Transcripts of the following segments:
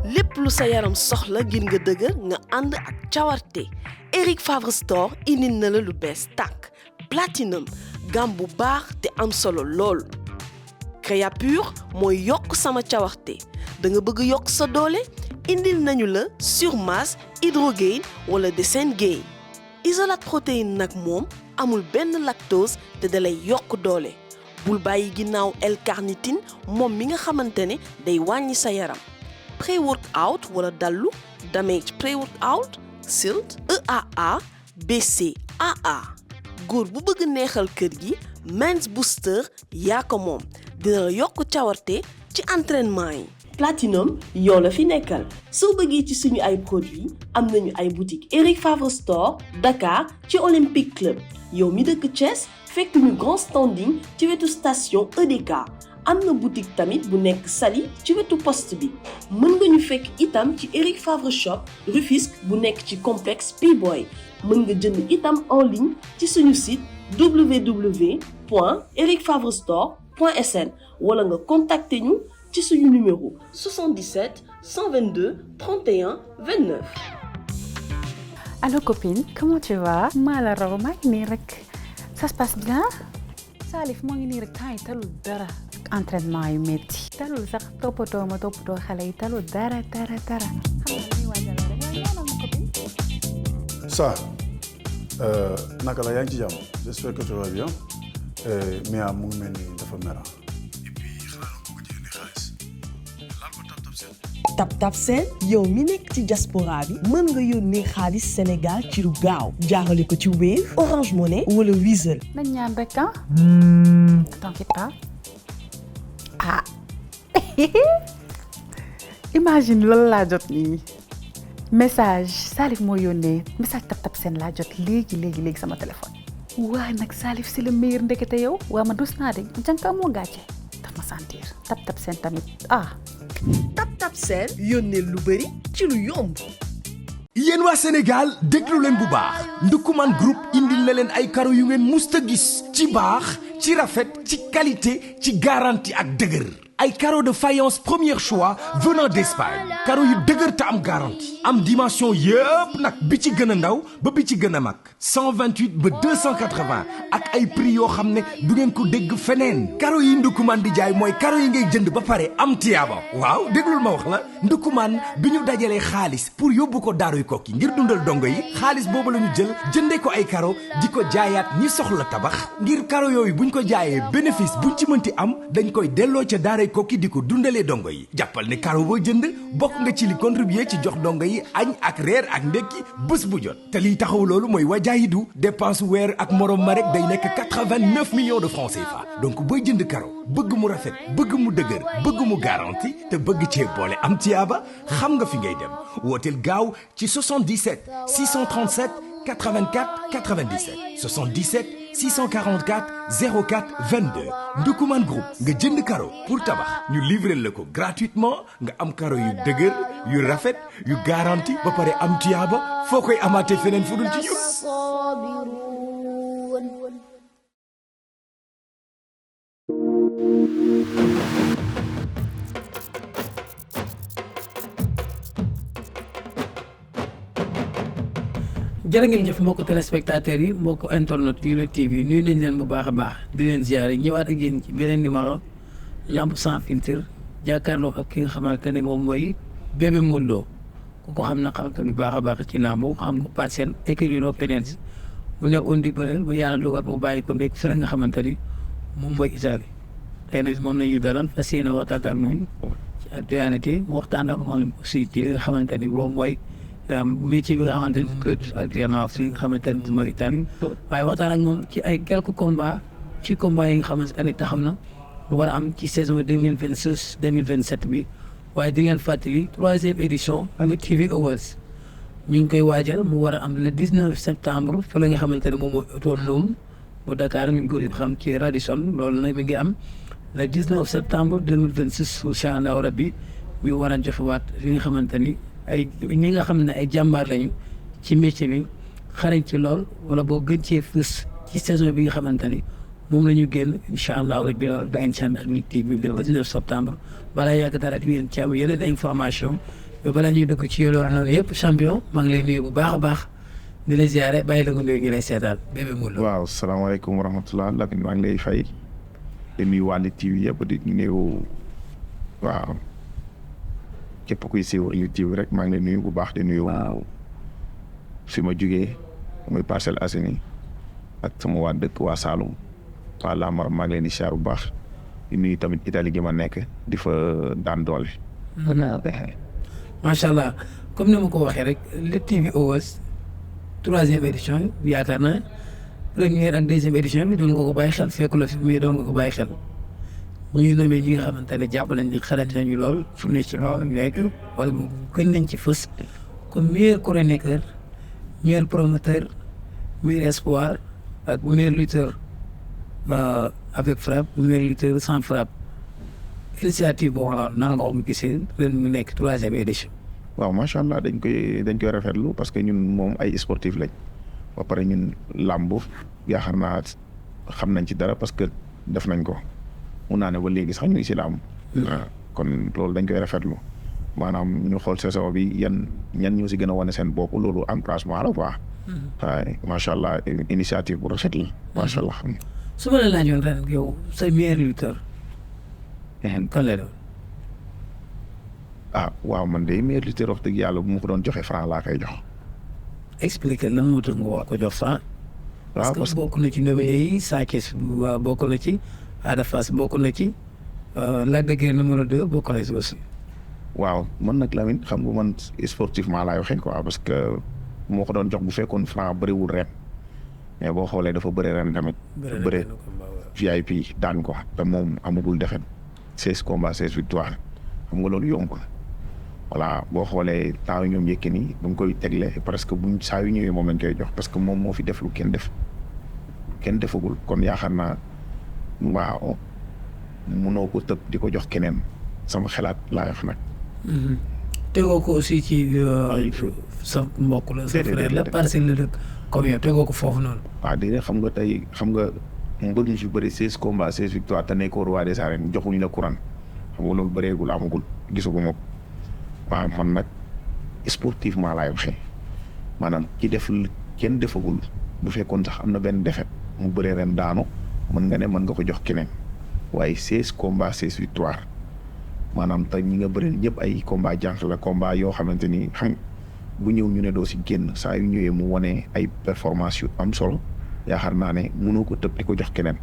lépp lu sa yaram soxla ngir nga dëgër nga ànd ak cawarte. Eric Favre Store indil na la lu bees tàkk Platinum gamme bu baax te am solo lool. Créapure mooy yokk sama cawarte da nga bëgg yokk sa doole indil nañu la Surmasse Hydrogain wala Desengain. Isolate protéine nag moom amul benn lactose te dalay yokk doole. bul bàyyi ginnaaw L-carnitine moom mi nga xamante ne day wàññi sa yaram. Pré-workout wala dallu Damage Pré-workout Silt EAA BCAA. góor bu bëgg neexal kër gi Men's Booster yaa ko moom dina la yokk cawarte ci entraînement yi. Platinum yow la fi nekkal soo bëggee ci suñu ay produits am nañu ay boutique Eric Favre Store Dakar ci Olympique Club yow mi dëkk Thiès fekk ñu grand standing ci wetu station EDK am na boutique tamit bu nekk Saly ci wetu poste bi mën nga ñu fekk itam ci Eric Favre Shop Rufisque bu nekk ci complexe P-Boy mën nga jënd itam en ligne ci suñu site www.ericfavrestore.sn wala nga contacter ñu ci suñu numéro 77 122 31 29. Allô copine, comment tu vas? maa la raw maa ngi nii rek. Ça se passe bien? Salif moo ngi nii rek temps yi talul dara. Entraînement yu métti. talul sax toppatoo xale yi talul dara. xam nga li waajal rek waaye yoonal ma copine. Ça, naka la yaa ngi ci jàmm? J'espère que tu vas bien. Mia mu ngi mel ni dafa mer. Tap Send yow mi nekk ci diaspora bi mën nga yónnee xaalis Sénégal ci lu gaaw jaarale ko ci Wave Orange Money wala Wizall. nañ ñaan rek ah. t'inquiète pas. ah. imagine loolu laa jot nii. message Salif moo yónnee message Tap Send laa jot léegi sama téléphone. waaye nag Salif c'est le meilleur ndekete yow waa ma dus naa de jànka moo gàcce daf ma sentir Tap Send tamit ah. Tap Send yónnee lu bëri ci lu yomb. yéen waa Sénégal déglu leen bu baax Ndoukoumane Group indil na leen ay karo yu ngeen musta gis ci baax ci rafet ci qualité ci garantie ak dëgër ay carreaux de faïence premier choix venant d'Espagne carreaux yu dëgër te am garantie am dimension yëpp nag bi ci gën a ndaw ba bi ci gën a mag 128 ba 280 ak ay prix yoo xam ne du ngeen ko dégg feneen carreaux yi Ndoukoumane di jaay mooy carreaux yi ngay jënd ba pare am tiyaaba waaw déglul ma wax la Ndoukoumane bi ñu dajalee xaalis pour yóbbu ko daaruy kokki ngir dundal dongo yi xaalis boobu la ñu jël jëndee ko ay carreaux di ko jaayaat ñi soxla tabax ngir carreaux yooyu buñ ko jaayee bénéfice buñ ci mënti am dañ koy delloo ca daaray kokki di ko dundalee dongo yi jàppal ne carreau boo jënd bokk nga ci li contribuer ci jox dongo yi añ ak reer ak ndekki bés bu jot te liy taxaw loolu mooy wajaayidu dépense weer ak morom ma rek day nekk 89 millions de francs CFA donc booy jënd carreau bëgg mu rafet bëgg mu dëgër bëgg mu garanti te bëgg cee boole am tiyaaba xam nga fi ngay dem wooteel gaaw ci 77 637 84 97 77 644 04 22 Ndoukoumane Group nga jënd carreau pour tabax ñu livrer la ko gratuitement nga am carreau yu dëgër yu rafet yu garanti ba pare am tiyaaba foo koy amaatee feneen fu dul ci ñun. jërë ngeen jëf mbokk téléspectateurs yi mbokk internet Yu TV nuyu nañ leen bu baax a baax di leen ziare ñëwaat ak yéen ci beneen numéro lamb sans filtre jàkkaarloo ak ki nga xamante ne moom mooy Bébé Modou Lo ku ko xam na xam bu baax a baax ci lamb xam nga parcelle écurie Rock Énergie bu ne undi bëreel bu yàlla dogal bu bàyyi ko nekk fi nga xamante ni moom mooy Italie tey nag moom nañu dalal fas yéene waxtaan ak moom ci actualité waxtaan ak moom aussi ci li nga xamante ni moom mooy métier bi nga xamante ni actuellement fi nga xamante ni mooy Italie waaye waxtaan ak moom ci ay quelques combats ci combats yi nga xamante ne taxam na lu war a am ci saison 2026 2027 bi waaye di ngeen fàttali 3e édition Amit TV Awards ñu ngi koy waajal mu war a am le 19 septembre fa la nga xamante ne moom mooy Autonome bu Dakar ñu ngi ko xam ci Radisson loolu nag mi ngi am le 19 septembre 2026 incha allah rabbi mi war a joxewaat li nga xamante ni ay ñi nga xam ne ay jàmbaar lañu ci métier bi xarañ ci lool wala boo gën cee fës ci saison bi nga xamante ni moom la ñu génn incha allah rabbi ba incha allah Amit TV bi le 19 septembre balaa yàgg dara di ngeen ci am yeneen information ba balaa ñuy dugg ci loolu yëpp champion maa ngi lay nuyu bu baax a baax di la ziare bàyyi la nga nuyu ñu lay seetaan Bébé Moule. waaw salaamaaleykum wa rahmatulah Lamine maa ngi lay fay di nuyu waa Lutte TV yëpp di nuyu waaw képp kuy siiwal Lutte TV rek maa ngi lay nuyu bu baax di nuyu. waaw fi ma jugee muy Parcelles Assainies ak sama waa dëkk waa Saloum waa Lamar maa ngi leen di siyaar bu baax di nuyu tamit Italie gi ma nekk di fa daan doole. macha allah comme ni ma ko waxee rek Lutte TV Awards 3e édition yaakaar naa première ak 2e édition bi doon nga ko bàyyi xel fekku la fi mais doon nga ko bàyyi xel ñuy nommé ñi nga xamante ne jàpp nañ ni xalaat nañu lool fu ne ci lool nekk wala gën nañ ci fës comme meilleur chroniqueur meilleur promoteur meilleur espoir ak meilleur lutteur avec frappe meilleur lutteur sans frappe initiative boo xam naa nga ko gisee ren mu nekk 3e édition. waaw macha allah dañ koy rafetlu parce que ñun moom ay sportif lañ ba pare ñun làmb yaakaar naa xam nañ ci dara parce que def nañ ko mun naa ne ba léegi sax ñu ngi si làmb. kon loolu dañ koy rafetlu maanaam ñu xool saison bi ñan ñoo si gën a wane seen bopp loolu encouragement la quoi. waaye macha allah initiative bu rafet la macha allah. su ma la laajoon ren yow sa meilleur lutteur. kan lay doon. waaw man de meilleur lutteur wax dëgg yàlla bu ma ko doon joxe Franc laa koy jox. expliquer lan moo tax nga wax ko jox Franc. parce que bokk na ci nominé yi Sa Thiès bokk na ci Ada Fass bokk na ci Lac de Guiers numéro 2 bokk na ci aussi. waaw man nag Lamine xam nga man sportivement laay waxee quoi parce que moo ko doon jox bu fekkoon Franc bëriwul ren mais boo xoolee dafa bëri ren tamit. bëri VIP daan ko te moom amagul defet 16 combats 16 victoires xam nga loolu yomb voilà boo xoolee temps ñoom Yékini ba mu koy tegle presque buñ saa yu ñëwee moom lañ koy jox parce que moom moo fi def lu kenn defagul kon yaakaar naa waaw mënoo ko tëb di ko jox keneen sama xalaat laa wax nag. tegoo ko aussi ci sa mbokk la sa frère la Parcelles la dëkk comme yow tegoo ko foofu noonu. waaw déedéet xam nga mbër ñu fi bëri 16 combats 16 victoires te nekkoo roi des arènes joxuñu la couronne xam nga loolu bëreegul amagul gisaguma ko waaw man nag sportivement laay waxee maanaam ki def kenn defagul bu fekkoon sax am na benn defet mu bëree ren daanu mën nga ne mën nga ko jox keneen waaye 16 combats 16 victoires maanaam te ñi nga bëri ñëpp ay combat jànq la combat yoo xamante ni xam bu ñëw ñu ne doo si génn saa yu ñëwee mu wane ay performance yu am solo yaakaar naa ne mënoo ko tëb di ko jox keneen.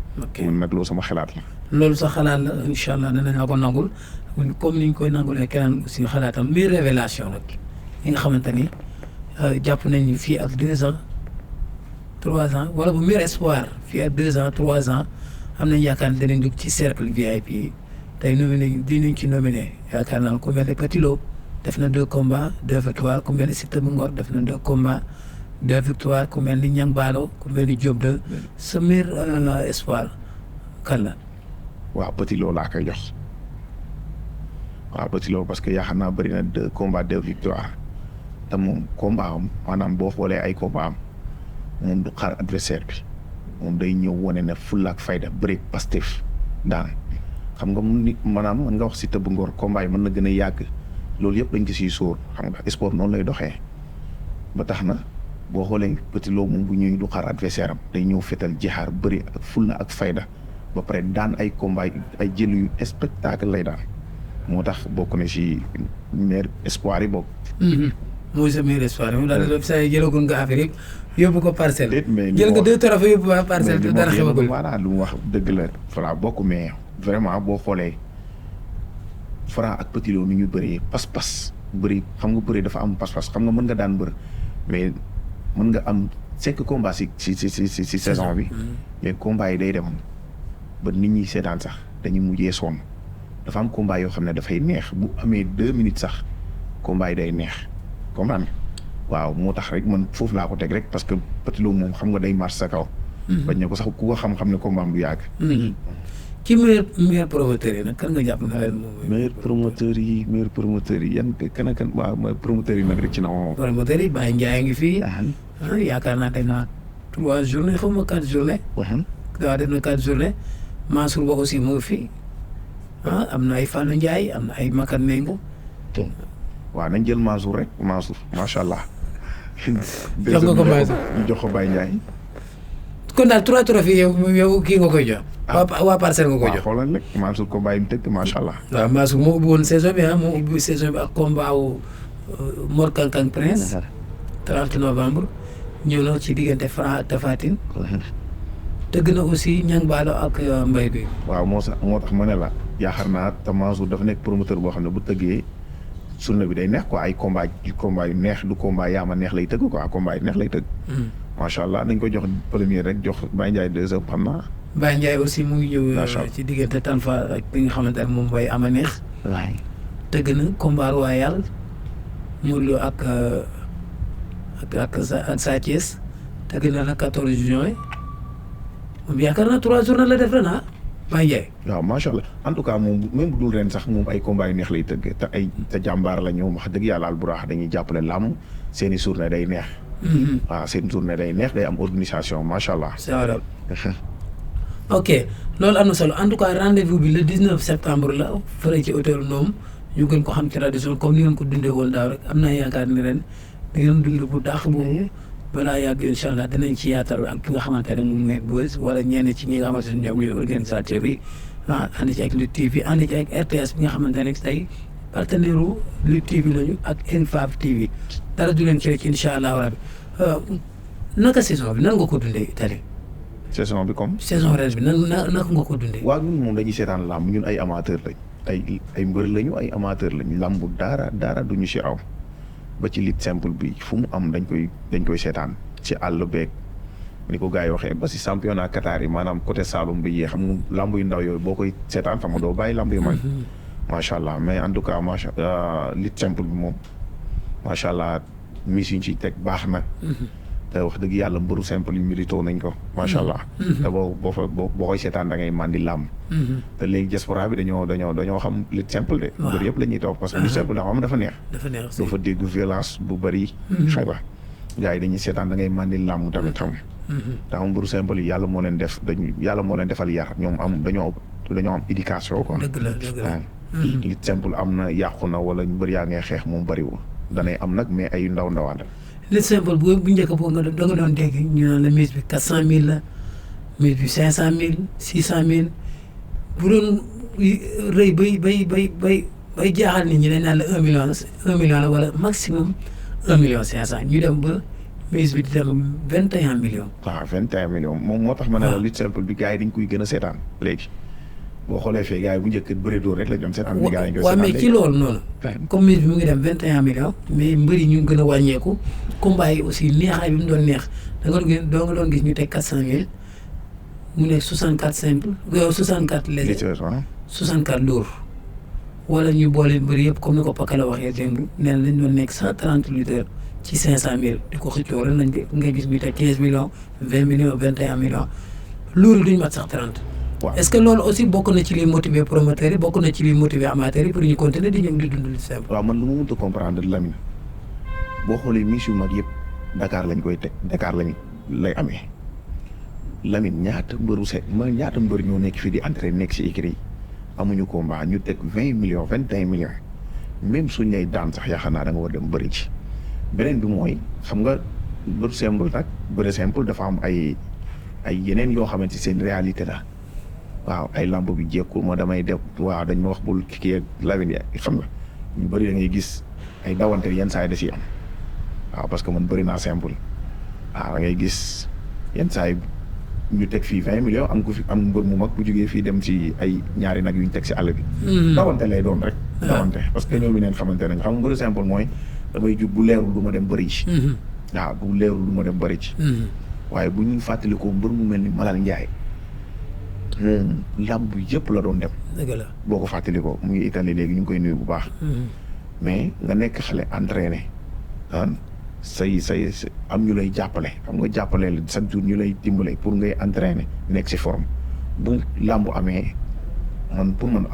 man nag loolu sama xalaat la. loolu sa xalaat la incha allah danañ la ko nangul comme ni ñu koy nangulee keneen aussi xalaatam mbir révélation nag yi nga xamante ni jàpp nañu fii ak 2 ans 3 ans wala bu mbir espoir fii ak 2 ans 3 ans am nañ yaakaar ne danañ dugg ci cercle VIP yi tey nominé dinañ ci nominé yaakaar naa ku mel ne Petit Lo def na 2 combats 2 victoires ku mel ne Siteu bu Ngor def na 2 combats 2 victoires ku mel ni Niang Ballo ku mel ni Diop de sa meilleur espoir kan la. waaw Petit Lo laa koy jox waaw Petit Lo parce que yaakaar naa bëri na 2 combats 2 victoires te moom combat am maanaam boo xoolee ay combat am moom du xaar adversaire bi moom day ñëw wane ne fulla ak fayda bëri Pastef daan xam nga nit maanaam mën nga wax Siteu bu Ngor combat yi mën na gën a yàgg loolu yëpp dañ ko siy sóor xam nga sport noonu lay doxee ba tax na boo xoolee Petit Lo moom bu ñëwee du xaar adversaire am day ñëw fetal jixaar bëri ak fulla ak fayda ba pare daan ay combat ay jël yu spectacle lay daan moo tax bokk na si meilleur espoir yi bokk. mooy sa meilleur espoir moom daal di saa jëlagul nga affaire yëpp yóbbu ko parcelle. mais jël nga 2 trophées yóbbu waa parcelle te dara xewagul. voilà lu mu wax dëgg la voilà bokk mais vraiment boo xoolee Franc ak Petit Lo ni ñu bëree pas-pas bëri xam nga bëri dafa am pas-pas xam nga mën nga daan bër mais mën nga am 5 combats si saison bi. mais combats yi day dem ba nit ñi seetaan sax dañuy mujjee sonn dafa am combat yoo xam ne dafay neex bu amee 2 minutes sax combat yi day neex comprendre waaw moo tax rek man foofu laa ko teg rek parce que Petit Lo moom xam nga day marche sa kaw. bañ ne ko sax ku ko xam-xam ne combat am du yàgg. ci meilleur promoteur yi nag kan nga jàpp na leen moom. meilleur promoteur yi yan kan ak kan waaw mooy promoteur yi nag rek ci na moom. promoteur yi Baye Ndiaye ngi fii. yaakaar naa def na 3 journées xaw ma 4 journées. waaw def na 4 journées Mansour Ba aussi mu ngi fii am na ay Fallou Ndiaye am na ay Makan Mengo waaw nañ jël Mansour rek Mansour macha allah. jox nga ko Mansour ñu jox ko Baye Ndiaye. kon daal 3 trophées yow kii nga koy jox. waa Parcelles nga koy jox. waaw xoolal rek Mansour ko bàyyi mu tëgg macha allah. waaw Mansour moo ubbi woon saison bi moo ubbi saison bi ak combat wu Mor Kankang Prince. 30 novembre ñëw na ci diggante Franc ak Tapha Tine. tëgg na aussi Niang Ballo ak Mbaye Guèye. waaw moo tax ma ne la yaakaar naa te Mansour dafa nekk promoteur boo xam ne bu tëggee journée bi day neex quoi ay combat yu neex du combat yaama neex lay tëgg quoi combat yu neex lay tëgg. macha allah dañ ko jox premier rek jox Baye Ndiaye 2 heures xam naa. Baye Ndiaye aussi mu ngi ñëw ci diggante Talfa ak bi nga xamante ne moom mooy ama neex. waay tëgg na combat royal Modou Lo ak Sa Thiès tëgg na la 14 juin moom yaakaar naa 3 jours la def ren Baye Ndiaye. waaw macha allah en tout cas moom même bu dul ren sax moom ay combat yu neex lay tëgg te jàmbaar la ñoom wax dëgg yàlla alburaax dañuy jàppale làmb seen i journée day neex. waaw seen journée day neex day am organisation macha allah. c'est vrai. ok loolu am na solo en tout cas rendez-vous bi le 19 septembre la fële ci hôtel Noom ñu gën ko xam tradition comme ni ngeen ko dundee woon daaw rek am naa yaakaar ni ren di ngeen dund bu daax boobu balaa yàgg incha allah dinañ ci yaatal ak ki nga xamante ne moom mooy Buzz wala ñenn ci ñi nga xamante ne ñoom ñooy organisateur yi ànd ci ak Lutte TV ànd ci ak RTS bi nga xamante ne tey partenaire u Lutte TV lañu ak Infab TV dara du leen ci rek incha allah rabi naka saison bi nan nga ko dundee Italie. saison bi comme. saison ren bi naka nga ko dundee. waaw ñun moom dañuy seetaan làmb ñun ay amateur lañ ay mbër lañu ay amateur lañ làmb dara duñu si aw ba ci lutte simple bi fu mu am dañ koy seetaan ci àll beeg ni ko gars yi waxee ba si championnat Qatar yi maanaam côté Saloum bi yee xam nga làmb yu ndaw yooyu boo koy seetaan xam nga doo bàyyi làmb yu mag. macha allah mais en tout cas lutte simple bi moom macha allah mise yi ñu ciy teg baax na. te wax dëgg yàlla mbëru simple yi mérito nañ ko macha allah. te boo koy seetaan da ngay màndi làmb. te léegi diaspora bi dañoo xam lutte simple de. waaw mbër yëpp la ñuy toog parce que lutte simple dafa neex. doo fa dégg violence bu bëri. xëy na gars yi dañuy seetaan da ngay màndi làmb tamit xam. te am mbëru simple yi yàlla moo leen defal yar ñoom dañoo am éducation quoi. dëgg la lutte simple am na yàqu na wala mbër yaa ngay xeex moom bëriwul danay am nag mais ay ndawaan la. lutte simple bu njëkk boo nga doon dégg ñu naan la mise bi 400000 la mise bi 500000 600000 bu doon rëy bay jaaxal nit ñi dañ naan la 1 million la wala maximum 1 million 500 ñu dem ba mise bi di dem 21 millions. waaw 21 millions moom moo tax ma ne la lutte simple bi gars yi dañ koy gën a seetaan léegi boo xoolee fee gars yi bu njëkk bëri dóor rek la doon seetaan. gars yi waaw mais ci loolu noonu. comme mise bi mu ngi dem 21 millions mais mbëri ñu gën a wàññeeku combat yi aussi neexaay bi mu doon neex da nga doon gis ñu teg 400000 mu nekk 64 simple 64 léger 64 lourd wala ñu boole mbëri yëpp comme ni ko Pakala waxee démb nee na lañ doon nekk 130 lutteurs ci 500000 di ko xëccoo ren lañ nga gis ñu teg 15 millions 20 millions 21 millions lourd duñ mat sax 30. waaw est-ce que loolu aussi bokk na ci liy motiver promoteurs yi bokk na ci liy motiver amateurs yi pour ñu continuer di ñëw di dund lu simple. waaw man lu ma mënut a comprendre Lamine boo xoolee mise yu mag yëpp Dakar lañ koy teg Dakar lay amee Lamine ñaata mbër ñoo nekk fii di entraîner nekk si écurie yi amuñu combat ñu teg 20 millions 21 millions même suñ lay daan sax yaakaar naa da nga war dem bëri ci. beneen bi mooy xam nga bëri simple dafa am ay yeneen yoo xamante seen réalité la. waaw ay lamb bi jekkul moo damay def waaw dañ ma wax bul kii ak Lamine xam nga ñu bëri da ngay gis ay dawante yenn saa yi da ciy am waaw parce que man bëri naa simple waaw da ngay gis yenn saa yi ñu teg fii 20 millions am mbër mu mag bu jógee fii dem ci ay ñaari nag yu ñu teg si àll bi. dawante lay doon rek. dawante parce que ñoom neen xamante nañ xam nga mbëru simple mooy damay jug bu leerul du ma dem bëri ci. waaw bu leerul du ma dem bëri ci. waaye bu ñu fàttalikoo mbër mu mel ni Malal Ndiaye. làmb yëpp la doon dem. dëgg la boo ko fàttalikoo mu ngi Italie léegi ñu ngi koy nuyu bu baax. mais nga nekk xale entraîné say am ñu lay jàppale xam nga jàppale la chaque jour ñu lay dimbale pour ngay entraîné nekk si forme bu làmb amee pour man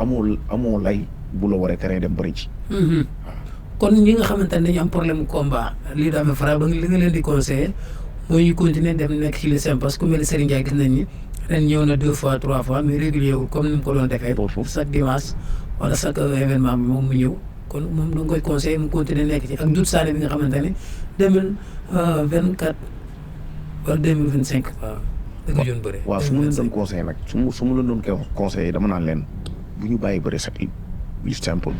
amoo lay bu la waree teree dem bëri ci. kon ñi nga xamante ne dañu am problème combat lii daa amee faral ba li nga leen di conseillé mooy ñu continuer dem nekk ci le simple parce que ku mel ni Serigne Ndiaye gis nañ ni ren ñëw na 2 fois 3 fois mais régulier wul comme ni mu ko doon defee. chaque dimanche wala chaque événement bi moom mu ñëw kon moom da nga koy conseillé mu continuer nekk ci ak Doudou Sané bi nga xamante ne 2024 wala 2025 waaw da nga joon bëre. waaw su ma leen doon conseillé nag su ma leen doon conseillé dama naan leen bu ñu bàyyi bëre set lu simple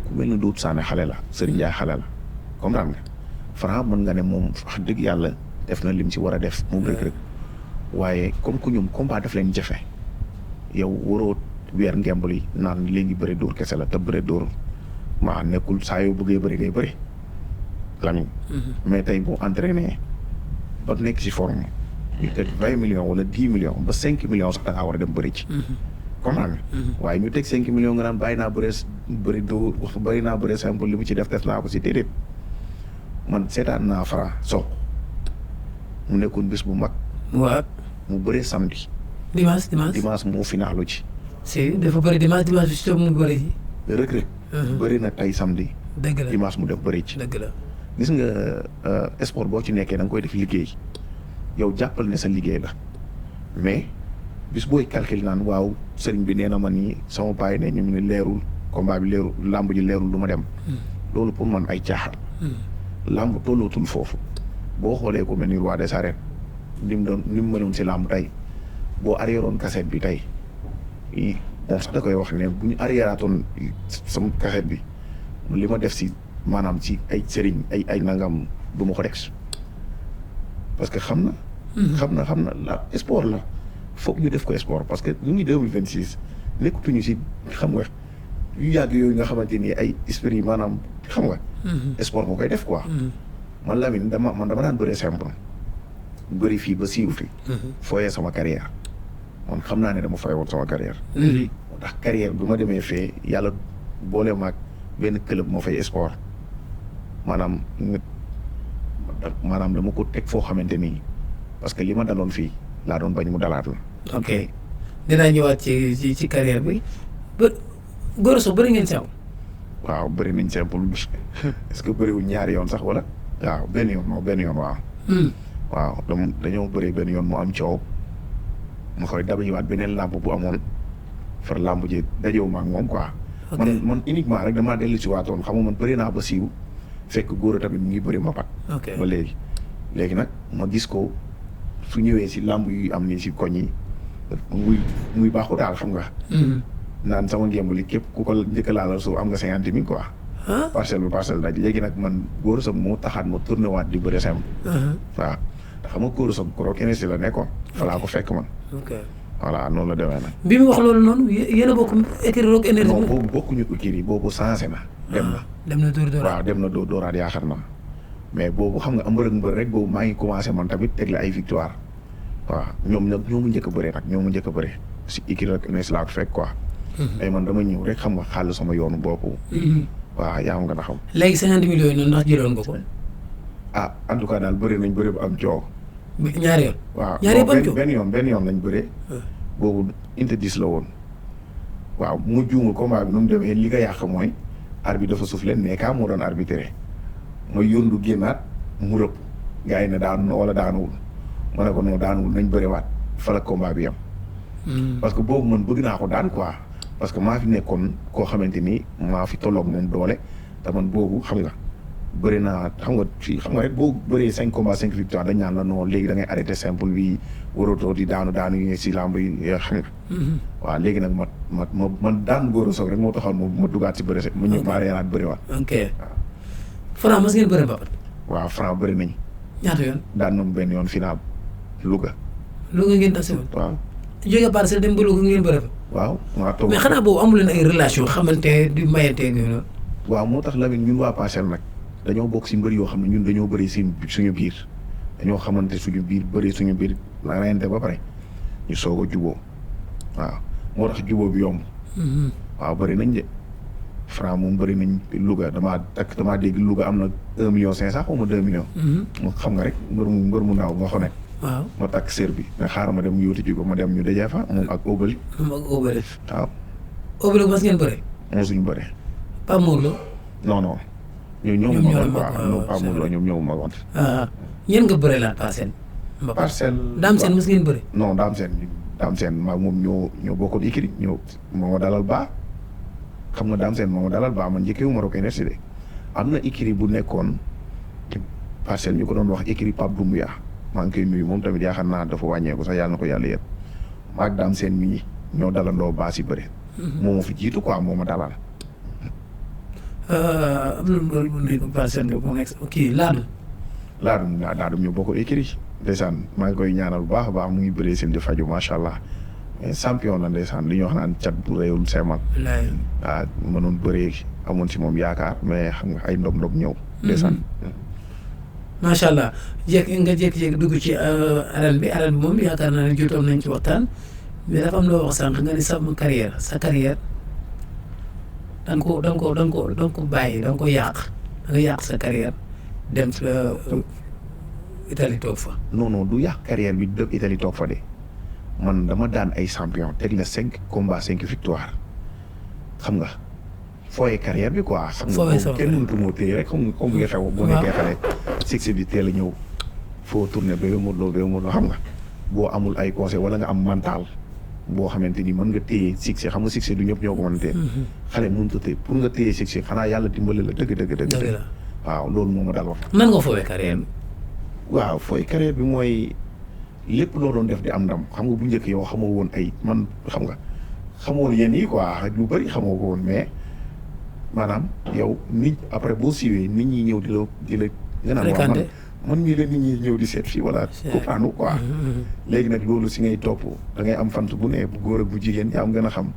ku mel ne Doudou Sané xale la Serigne Ndiaye xale la comprendre nga Franc mën nga ne moom wax dëgg yàlla def na lim ci war a def moom rek waaye comme que ñoom combat daf leen jafe yow waroo weer ngembal yi naan léegi bëri dóor kese la te bëri dóor maa nekkul saa yoo bëggee bëri ngay bëri Lamine. mais tey boo entraîné ba nekk ci forme ñu teg 20 millions wala 10 millions ba 5 millions sax da ngaa war a dem bëri ci. comprendre nga. waaye ñu teg 5 millions nga naan bàyyi naa bëri dóor bàyyi naa bëri simple li mu ci def naa ko ci déedéet man seetaan naa Franc Sokh mu nekkoon bés bu mag. waaw mu bëree samedi. dimanche moo finalu ci. si dafa bëri dimanche bi si toog mu bëri ci. Reug bëri na tey samedi. dëgg la dimanche mu def bëri ci. dëgg la gis nga sport boo ci nekkee da nga koy def liggéey yow jàppal ne sa liggéey la mais bis booy calcul naan waaw sëriñ bi nee na ma nii sama baay ne ñu ne leerul combat bi leerul làmb ji leerul du ma dem. loolu pour man ay caaxaan. làmb tollootul foofu boo xoolee ko mel ni roi des arènes ni mu mënoon si làmb tey boo arrièreoon cassette bi tey moom sax da koy wax ne bu ñu arrièreatoon sama cassette bi li ma def si maanaam ci ay sëriñ ay nangam du ma ko def parce que xam na la sport la foog ñu def ko sport parce que ñu ngi 2026 nekkutuñu si xam nga yu yàgg yooyu nga xamante ni ay esprit maanaam xam nga. sport moo koy def quoi. man Lamine dama daan bëree simple bëri fii ba siiw fi. fooyee sama carrière man xam naa ne dama fay woon sama carrière. moo tax carrière bi ma demee fee yàlla boole maag benn club moo fay sport maanaam dama ko teg foo xamante ni parce que li ma daloon fii laa doon bañ mu dalaat la. ok dinaa ñëwaat ci carrière bi ba Gora Sock bëri ngeen simple. waaw bëri nañ simple bi est-ce que bëriwul ñaari yoon sax wala. waaw benn yoon waaw. waaw dañoo bëri benn yoon mu am coow ma koy dabayiwaat beneen làmb bu amoon far làmb ji dajewu ma ak moom quoi. man uniquement rek damaa dellu si waatoon xam nga man bëri naa ba siiw fekk Gora tamit mu ngi bëri mbapat. ba léegi nag ma gis ko su ñëwee si làmb yu am nii si koñ yi muy baaxu daal xam nga. naan sama ngemb li képp ku ko njëkk a laalal suuf am nga 50 000 quoi. parcelle daj léegi nag man Gora Sock moo taxaat ma tourné waat di bëre simple. waaw te xam nga Gora Sock Rock Énergie la nekkoon. fa laa ko fekk man. voilà noonu la demee nag. bi mu wax loolu noonu yéen a bokk écurie Rock Énergie. non boobu bokkuñu écurie boobu changé na. dem na dóor dóoraat waaw dem na dóor dóoraat yaakaar naa mais boobu xam nga am mbër rek boobu maa ngi commencé man tamit teg la ay victoire waaw ñoom nag ñoo mu njëkk a bëree nag ñoo mu njëkk a bëree si écurie Rock Énergie laa ko fekk quoi. ay man dama ñëw rek xam nga xàll sama yoonu bopp. waaw yaa nga na xam. léegi 50 millions noonu ndax jëloon nga ko. en tout cas daal bëri nañ bëri bu am coow. ñaari yoon. waaw ñaari yoon coow benn yoon lañ bëree. boobu interdit la woon. waaw mu juumul combat bi nu mu demee li ko yàq mooy. arbitre dafa soufflé mais kaa moo doon arbitré. ma yóndu génnaat mu rëpp. gars yi ne daanu wala daanuwul. ma ne ko non daanuwul nañ bëriwaat fa la combat bi yam. parce que boobu man bëgg naa ko daan quoi. parce que maa fi nekkoon koo xamante ni maa fi tolloog moom doole te man boobu xam nga bëri naa xam nga fii xam nga rek boo bëree 5 combats 5 victoires dañ ñaan la non léegi da ngay arrêté simple bi waratoo di daanu yi si lamb yi xam nga. waaw léegi nag man daan Gora Sock rek moo taxoon ma dugaat si bëri ma ñëw maa reeraat bëriwaat. ok Franc mas ngeen bëri mbapat. waaw Franc bëri nañ. ñaata yoon. daan nañ benn yoon final Louga. Louga ngeen tase woon. waaw. jóge Parcelles dem ba Louga ngeen bëri fa. waaw toog mais xanaa boobu amu leen ay relation xamante di mayante noonu. waaw moo tax Lamine ñun waa Parcelles nag dañoo bokk si mbër yoo xam ne ñun dañoo bëri si suñu biir dañoo xamante suñu biir bëri suñu biir la reyante ba pare ñu soog a juboo waaw moo tax juboo bi yomb. waaw bëri nañ de Franc moom bëri nañ Louga damaa dégg Louga am na 1 million 500 xaw ma 2 millions. mu xam nga rek mbër mu ndaw nga ko nekk. waaw ma takk sër bi nga xaaral ma dem yóoti ji ko ma dem ñu dajee fa moom ak Obali. waaw. Obali mas ngeen bëre. moom suñu bëre. Pape Mor Lo. non. ñoom ñoo ma woon Pape Mor Lo ñoom ñoo ma woon. ñeen nga bëre laa Parcelles. Parcelles. Dame Sène mas ngeen bëre. non Dame Sène maa moom ñoo bokkoon écurie moo dalal baa xam nga Dame Sène moom dalal baa man njëkkee wu ma Rock Énergie de am na écurie bu nekkoon ci Parcelles ñu ko doon wax écurie Pape Doumbia maa ngi koy nuyu moom tamit yaakaar naa dafa wàññeeku sax yàlla na ko yàlla yëpp maag Dame Sène mii ñoo dalandoo baas yi bëri. moo ma fi jiitu quoi moo ma dalal. am na loolu bu nekk Parcelles bu nekk kii Laadum ñu bokk écurie ndeysaan maa ngi koy ñaanal bu baax a baax mu ngi bëree seen di faju macha allah mais champion la ndeysaan li ñuy wax naan cat bu réewul seemal. waaw mënoon bëree amoon si moom yaakaar mais xam nga ay ndog-ndog ñëw. ndeysaan. macha allah nga jékki-jékki dugg ci arène bi moom yaakaar naa ne jotoon nañ ci waxtaan mais dafa am loo wax sànq nga ni sa carrière da nga ko bàyyi da nga ko yàq da nga yàq sa carrière dem Italie toog fa. non du yàq carrière bi dem Italie toog fa de man dama daan ay champion teg la 5 combats 5 victoire xam nga fooyee carrière bi quoi. xam nga kenn mënatu moo téye rek comme nga xew. boo nekkee xale succès bi teel a ñëw foo tourné Bébé Modou Lo xam nga boo amul ay conseil wala nga am mental boo xamante ni mën nga téye succès xam nga succès du ñëpp ñoo ko mën a téye. xale mënut a téye pour nga téye succès xanaa yàlla dimbale la dëgg. waaw loolu moo ma dal wax. nan nga fooyee carrière bi. waaw fooy carrière bi mooy lépp loo doon def di am ndam xam nga bu njëkk yow xamoo woon ay man xam nga xamoo woon yenn yi quoi lu bëri xamoo ko woon mais maanaam yow nit après boo siiwee nit ñi ñëw di la nga naan waaw man mii la nit ñi ñëw di seet fii wala comprendre quoi léegi nag loolu si ngay topp da ngay am fant bu ne bu góor ak bu jigéen yaa am gën a xam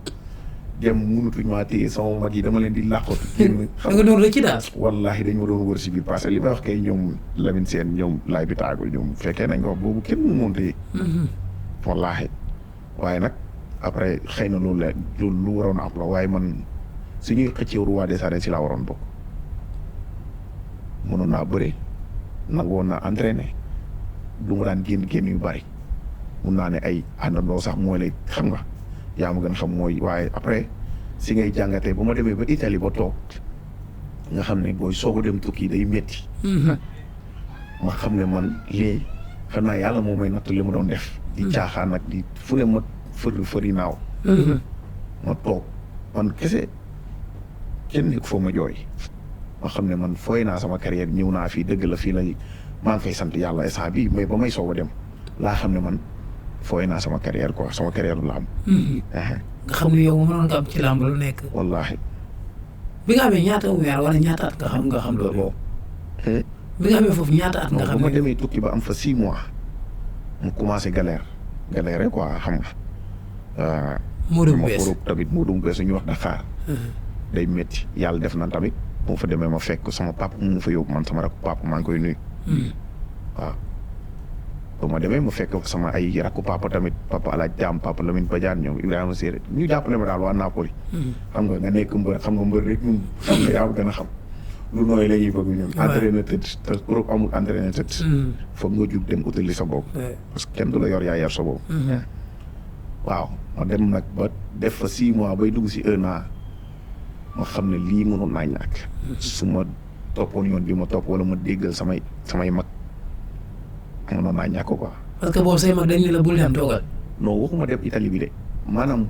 dem mënutuñ maa téye sama mag yi dama leen di làqatu génn da nga doon rëcc daal wallaahi dañ ma doon wër si biir parce que li may wax kay ñoom Lamine Sène ñoom laay bi taagul ñoom fekkee nañ ko boobu kenn mënu moon téye wallaahi waaye nag après xëy na loolu lu waroon a am la waaye man suñuy xëccee roi des arènes si laa waroon bokk mënoon naa bëre nag woon naa entraîné du ma daan génn yu bari mun naa ne ay àndandoo sax mooy lay xam nga yaa ma gën xam mooy waaye après si ngay jàngatee ba ma demee ba Italie ba toog nga xam ne booy soog a dem tukki day metti ma xam ne man lii xam naa yàlla moo may natt li ma doon def di caaxaan nag di fu ne ma fëri naaw ma toog man kese kenn nekk foo ma jooy ma xam ne man fooy naa sama carrière ñëw naa fii dëgg la fii la maa ngi fay sant yàlla instant bii mais ba may soog a dem laa xam ne man fooy naa sama carrière quoi sama carrière la am. nga xam ne yow mënoon nga am ci làmb lu nekk. wallaahi. bi nga amee ñaata weer wala ñaata at nga xam loolu. bi nga amee foofu ñaata at nga xam ne. bu ma demee tukki ba am fa 6 mois mu commencé galère quoi xam nga. Modou bu bees tamit Modou bu bees ñu wax Dakar. day métti yàlla def na tamit bu ma fa demee ma fekk sama papa mu fa yóbbu man sama rakku papa maa ngi koy nuyu. waaw. ba ma demee ma fekk sama ay rakku papa tamit papa Alaaj Jaam papa Lamine Badiane ñoom Ibrahima Séré ñu jàppale ma daal waa Napoli. xam nga nekk mbër xam nga mbër rek ñun xam nga yaa gën a xam. lu nooy la ñuy bëgg ñun. entraîné tëdd te Europe amul entraîné tëdd. foog nga jug dem utali sa bopp. parce que kenn du la yor yaa yar sa bopp. waaw ma dem nag ba def fa 6 mois bay dugg si 1 an ma xam ne lii mënoon naa ñàkk. su ma toppoon yoon bi ma topp wala ma déggal samay mag. mënoon naa ñàkk quoi. parce que boobu say mag dañ ne la bul dem toogal. non waxuma dem Italie bi de maanaam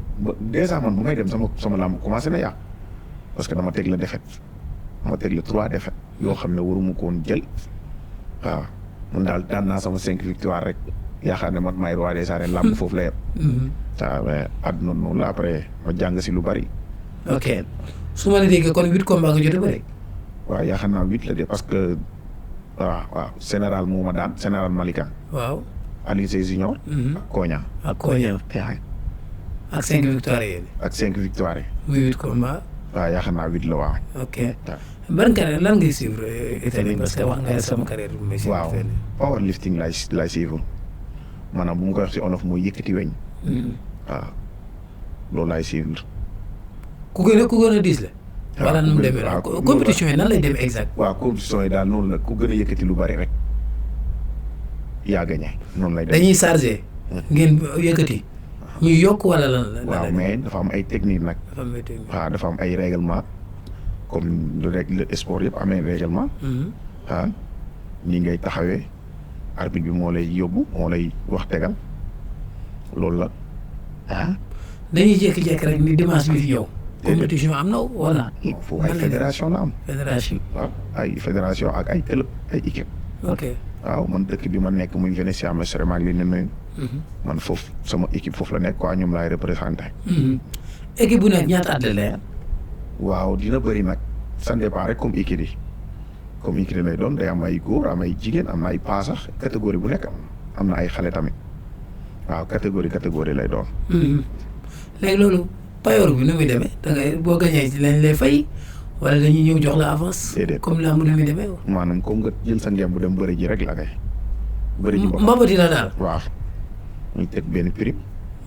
dèjà man bu may dem sama làmb commencé na yàqu parce que dama teg la défaite ma teg la 3 défaites yoo xam ne waruma ko woon jël waaw man daal daan naa sama 5 victoire rek yaakaar ne man maay roi des arènes làmb foofu la yem. waaw mais àdduna noonu la après ma jàng si lu bari. ok su ma la déggee kon 8 combats nga jot a bëri. waaw yaakaar naa 8 la de parce que. waaw général moo ma daan général Malika. waaw. Alioune Sèye Junior. ak Koña. ak 5 victoires yi. ak 5 victoires yi. muy 8 combats. waaw yaakaar naa 8 la waaw. ok ban carrière lan ngay suivre Italie parce que wax nga sama carrière bu may suivre. waaw powerlifting lay suivre maanaam bu ma koy wax si olof mooy yëkkati weñ. waaw loolu laay suivre. ku gën a diis la. wala nu mu demee la compétition yi nan lay demee exact. waaw compétition yi daal noonu la ku gën a yëkkati lu bari rek yaa gagné noonu lay demee. dañuy chargé. ngeen yëkkati. ñu yokk wala lan la. waaw mais dafa am ay technique nag. waaw dafa am ay règlement comme le sport yëpp amee règlement. ah ni ngay taxawee arbitre bi moo lay yóbbu moo lay wax tegal loolu la ah. dañuy jékki-jékki rek ni dimanche bi fi ñëw. compétition am na wala. foofu ay fédération la am. fédération. waaw ay fédération ak ay club ay équipe. ok waaw man dëkk bi ma nekk muy Venezia Mestre maa ngi leen di nuyu. man foofu sama équipe foofu la nekk quoi ñoom laay représenté. équipe bu nekk ñaata athlètes lay am. waaw dina bëri nag ça dépend rek comme équipe yi comme équipe lay doon day am ay góor am ay jigéen am na ay paa sax catégorie bu nekk am na ay xale tamit waaw catégorie lay doon. léegi loolu payoor bi nu muy demee da ngay boo gañee ci lañ lay fay wala dañuy ñëw jox la avance. déedéet comme làmb nu muy demee. maanaam comme nga jël sa ngem bu dem bëri ji rek la kay. bëri ji mbabati la daal. waaw ñu teg benn prix.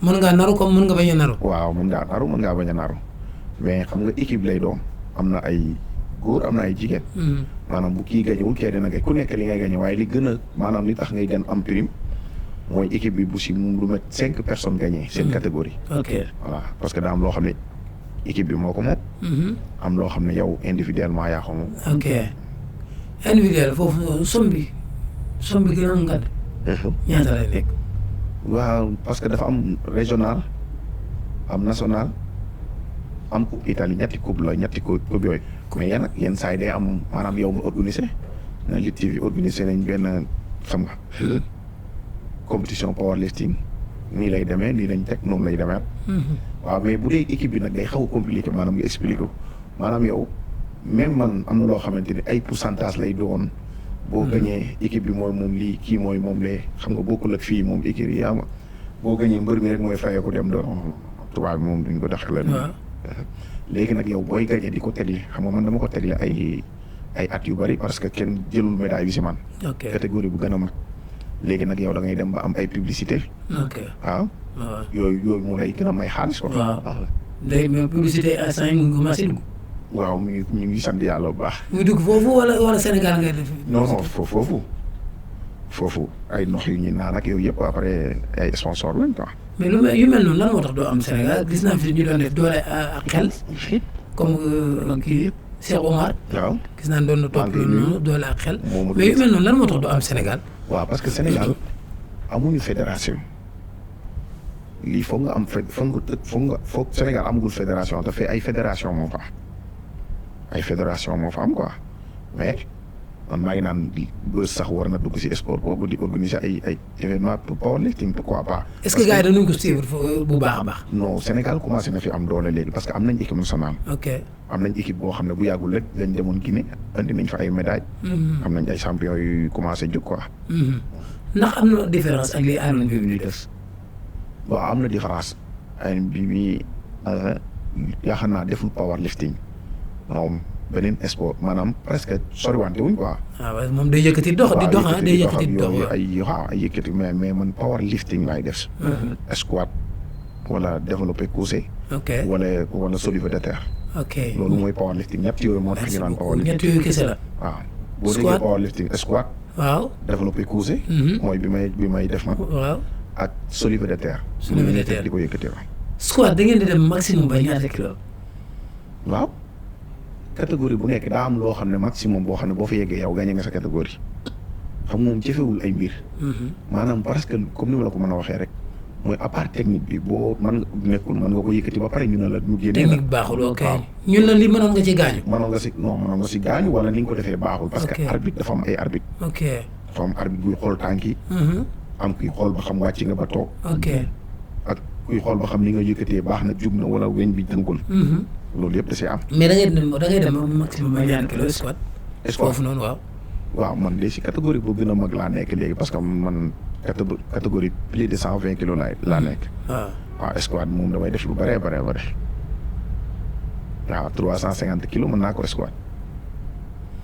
mën ngaa naru comme mën nga bañ a naru. waaw mën ngaa naru mën ngaa bañ a naru mais xam nga équipe lay doon am na ay góor am na ay jigéen. maanaam bu kii gañewul kee dina gañ ku nekk li ngay gañe waaye li gën a maanaam li tax ngay gën am prime mooy équipe bi bu si lu met 5 personnes gagné seen catégorie. ok voilà parce que daa am loo xam ne équipe bi moo ko moom. am loo xam ne yow individuellement yaa ko moom. ok individuel foofu somme bi gën a am ngand. ñaata lay nekk. waaw parce que dafa am régional am national am coupe Italie ñetti coupe yooyu mais yéen nag yenn saa yi day am maanaam yow nga organisé na Lutte TV organisé nañ benn xam nga compétition powerlifting nii lay demee nii lañ teg noonu lay demee. waaw mais bu dee équipe bi nag day xaw a compliqué maanaam nga expliqué ko maanaam yow même man am na loo xamante ni ay pourcentage lay doon. boo gañee équipe bi mooy moom lii kii mooy moom lee xam nga bokkul ak fii moom équipe yi yaa ma boo gañee mbër mi rek mooy fayee ko dem doon tubaab bi moom duñ ko doxalee. léegi nag yow booy gañee di ko tegle xam nga man dama ko tegle ay at yu bari parce que kenn jëlul médaille bi si man. ok catégorie bu gën a mag. léegi nag yow da ngay dem ba am ay publicité. ok waaw. yooyu moo lay gën a may xaalis quoi. waaw léegi mais publicité à 5 mu ngi commencé dugg. waaw ñu ngi sant yàlla bu baax. muy dugg foofu wala Sénégal ngay def. non foofu ay ndox yu ñu naan ak yooyu yëpp après ay sponsor lañ quoi. mais yu mel noonu lan moo tax doo am Sénégal gis naa fi ñu doon def doole ak xel. comme kii Cheikh Omar. waaw gis naa doon na topp noonu doole ak xel. mais yu mel noonu lan moo tax doo am Sénégal. waaw parce que Sénégal amuñu fédération lii foog nga am foog Sénégal amagul fédération te ay fédération moo fa am quoi mais man maa ngi naan bës sax war na dugg si sport boobu di organiser ay événement pour powerlifting pourquoi pas. est-ce que gars yi dañu ko suivre bu baax a baax. non Sénégal commencé na fi am doole léegi parce que am nañ équipe nationale. ok am nañ équipe boo xam ne bu yàggul rek dañ demoon Guinée andi nañ fa ay médailles. am nañ ay champions yu commencé jóg quoi. ndax am na différence ak li Iron bi ñu def. waaw am na différence Iron bi yaakaar naa deful powerlifting moom beneen sport maanaam presque soriwante wuñ quoi. waaw moom day yëkkati dox di dox day yëkkati dox ay yëkkati mais man powerlifting laay def. squat wala développé couché. ok wala soulevé de terre. ok loolu mooy powerlifting ñett yooyu moo tax ñu naan powerlifting. ñett yooyu kese la. waaw boo déggee powerlifting squat. waaw développé couché. mooy bi may def man. waaw ak soulevé de terre. soulevé de terre di ko yëkkati waaw. squat da ngeen di dem maximum ba ñaata kilo. waaw catégorie bu nekk daa am loo xam ne maximum boo xam ne boo fa yeggee yow gagné nga sa catégorie xam moom jëfewul ay mbir. maanaam parce que comme ni ma la ko mën a waxee rek mooy à part technique bi boo man nekkul mën nga ko yëkkati ba pare ñu ne la ñu génne. technique baaxul ok ñun la li mënoon nga ci gaañu. mënoon nga si gaañu wala ni nga ko defee baaxul. parce que arbitre dafa am ay arbitre. ok dafa am arbitre buy xool tànk yi. am kuy xool ba xam wàcc nga ba toog. ok ak kuy xool ba xam ni nga yëkkatee baax na jub na wala weñ bi dëngul. loolu yëpp da see am. mais da ngay dem maximum ay ñaar kilo squat. foofu noonu waaw. waaw man de si catégorie bu gën a mag laa nekk léegi parce que man catégorie plus de 120 kilos laa nekk. waaw squat moom damay def lu bëree bëri waaw 350 kilos mën naa ko squat.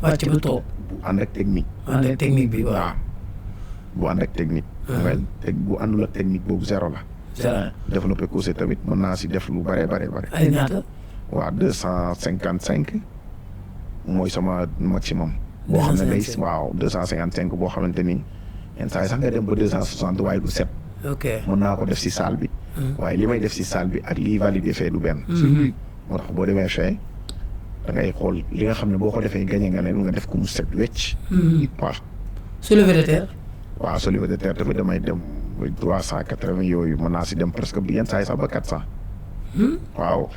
wàcc ba toog. bu ànd ak technique. ànd ak technique bi waaw. bu ànd ak technique. bu àndul ak technique boobu zéro la. zéro développé couché tamit mën naa si def lu bëree bëri. ay ñaata. waaw 255 mooy sama maximum. boo xam ne day waaw 255 boo xamante ni yenn saa yi sax nga dem ba 260 waaye du set. ok mën naa ko def si salle bi. waaye li may def si salle bi ak liy validé fee du benn. moo tax boo demee fee da ngay xool li nga xam ne boo ko defee gagné nga leen nga def ko mu set wecc. waaw. soulevé de terre. waaw soulevé de terre tamit damay dem 380 yooyu mën naa si dem presque yenn saa yi sax ba 400. waaw.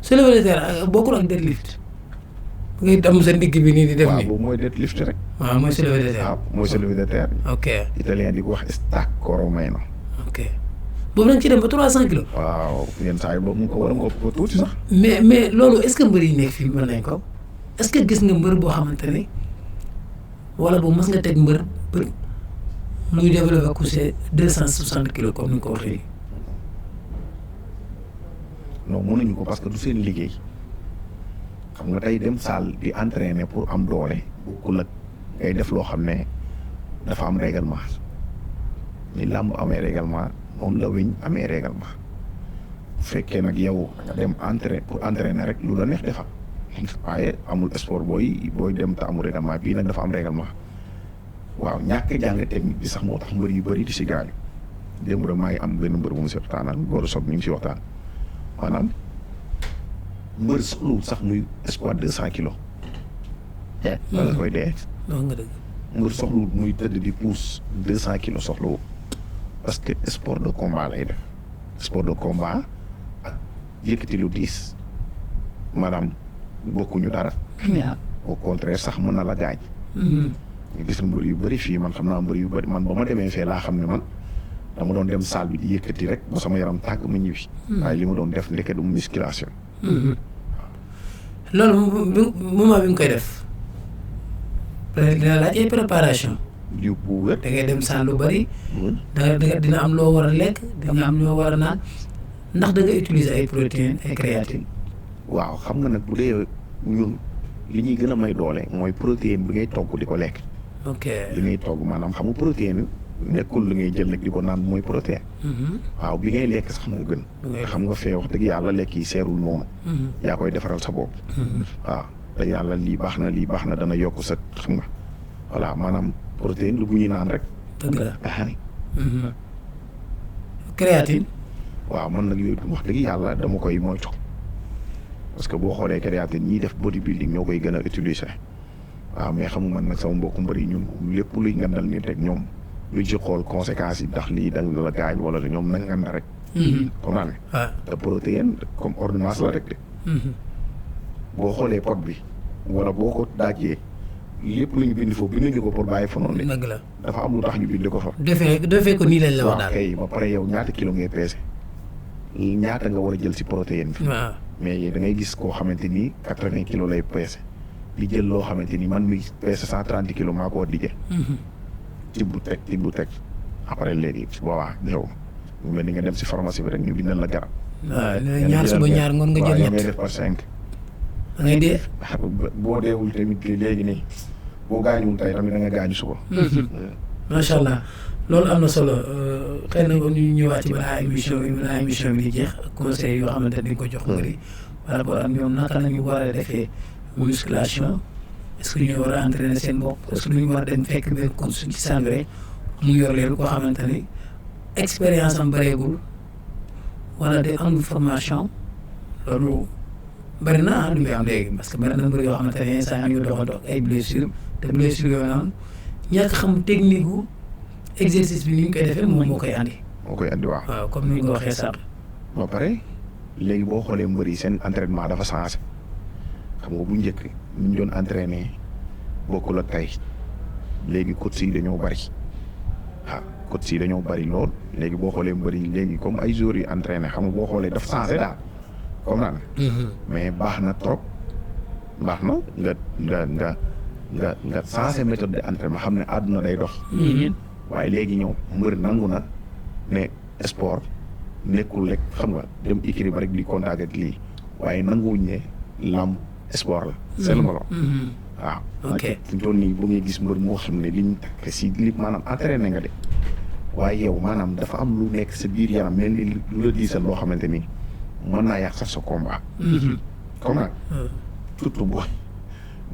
soulevé de terre bokkul ak deadlift. ngay am sa ndigg bi nii di def waaw nii. boobu mooy deadlift rek. waaw mooy soulevé de terre. waaw mooy soulevé de terre. ok italien di ko wax stacco romano. ok boobu nañ ci dem ba 300 kilos. waaw yenn saa yi boobu mu ko war a ëpp ko tuuti sax. mais loolu est-ce que mbër yi nekk fii mën nañ ko est-ce que gis nga mbër boo xamante ne wala boobu mës nga teg mbër muy développé couché 260 kilos comme ni nga ko waxee. non mënuñu ko parce que du seen liggéey xam nga tey dem salle di entraîner pour am doole bokkul ak ngay def loo xam ne dafa am règlement ni làmb amee règlement noonu la weñ amee règlement bu fekkee nag yow nga dem pour entraîner rek lu la neex defal waaye amul sport booy dem te amul règlement bii nag dafa am règlement waaw ñàkk jàng technique bi sax moo tax mbër yu bëri di si gaañu démb rek maa ngi am benn mbër bu mu si waxtaanal góor soog ñu ngi si waxtaan maanaam mbër soxlawul sax muy squat 200 kilos. wala koy dee. wax nga dëgg. mbër soxlawul muy tëdd di pousse 200 kilos soxlawul parce que sport de combat lay def sport de combat ak yëkkati lu diis maanaam bokkuñu dara. au contraire sax mën na la gaañ. ñu gis mbër yu bëri fii man xam naa mbër yu bëri man ba ma demee fee laa xam ne man dama doon dem salle bi di yëkkati rek ba sama yaram tàgg ma ñibbi. waaye li ma doon def ndeke du musculation. loolu moment bi nga koy def dina laaj ay préparation. yu bu wér. da ngay dem salle lu bëri. dina am loo war a lekk dina am loo war a naan ndax da nga utiliser ay protéines ay créatine. waaw xam nga nag bu dee ñun li ñuy gën a may doole mooy protéine bi ngay togg di ko lekk. ok li ngay togg maanaam xam nga protéine nekkul li ngay jël nag di ko naan mooy protéine. waaw bi ngay lekk sax moo gën. xam nga fee wax dëgg yàlla lekk yi seerul noonu. yaa koy defaral sa bopp. waaw te yàlla lii baax na dana yokk sa xam nga voilà maanaam protéine lu bu ñuy naan rek. dëgg la créatine. waaw man nag yooyu wax dëgg yàlla dama koy moytu. parce que boo xoolee créatine ñiy def bodybuilding ñoo koy gën a utiliser waaw mais xamu man nag sama mbokku mbëri ñun lépp luy ngandal nit rek ñoom luñ ci xool conséquences yi ndax lii da la gaañ wala ñoom nañ nganda rek. comme naa ne. te protéine comme ordonnance la rek de. boo xoolee pot bi wala boo ko daajee lépp lu ñu bind foofu binduñu ko pour bàyyi fa noonu de. dëgg la dafa am lu tax ñu bind ko fa. defee ko nii lañ la wax daal. waaw kay ba pare yow ñaata kilo ngay peese ñaata nga war a jël si protéine bi. waaw mais da ngay gis koo xamante ni 80 kilos lay peese di jël loo xamante ni man mi peese 130 kilos maa ko war di jël. tibb bu teg après léegi boobaa yow mu mel ni nga dem si pharmacie bi rek ñu bindal la garab. waaw ñaar suba ñaar ngoon nga jël ñett ngay def par 5. da ngay dee. boo deewul tamit léegi nii boo gaañuwul tey tamit da nga gaañu suba. macha allah loolu am na solo xëy na ñu ñëwaat ci balaa émission bi di jeex conseil yoo xamante ni ko jox mbëri par rapport ak ñoom naka la ñu war a defee musculation est-ce que ñu war a entraîner seen bopp est-ce que ñu war a dem fekk benn coach ci salle mu yor leen koo xamante ni expérience am bëreegul wala de am formation loolu bëri na lu muy am léegi parce que bëri na mbër yoo xamante ne instant ñu doxal dox ay blessures te blessures yooyu noonu ñàkk xam technique gu exercice bi ni ñu koy defee moom moo koy andi. moo koy andi waaw. waaw comme ni nga ko waxee sànq. ba pare léegi boo xoolee mbër yi seen entraînement dafa changé xam nga bu njëkk ñu doon entraîner bokkul ak tey léegi coach yi dañoo bari ah coach yi dañoo bari lool léegi boo xoolee mbër yi léegi comme ay joueurs yu entraîner xam nga boo xoolee dafa changé daal comme naan. mais baax na trop baax na nga changé méthode de entraînement xam ne àdduna day dox. waaye léegi ñëw mbër nangu na ne sport nekkul rek xam nga dem équilibre rek di contact ak lii waaye nanguwuñ ne lamb sport la. seen molo waaw. ok fi mu toll nii bu ngay gis mbër moo xam ne liñ takk si li maanaam entraîné nga de waaye yow maanaam dafa am lu nekk sa biir yaram mel ni lu la diisal loo xamante ni mën naa yàq sax sa combat. comme nag surtout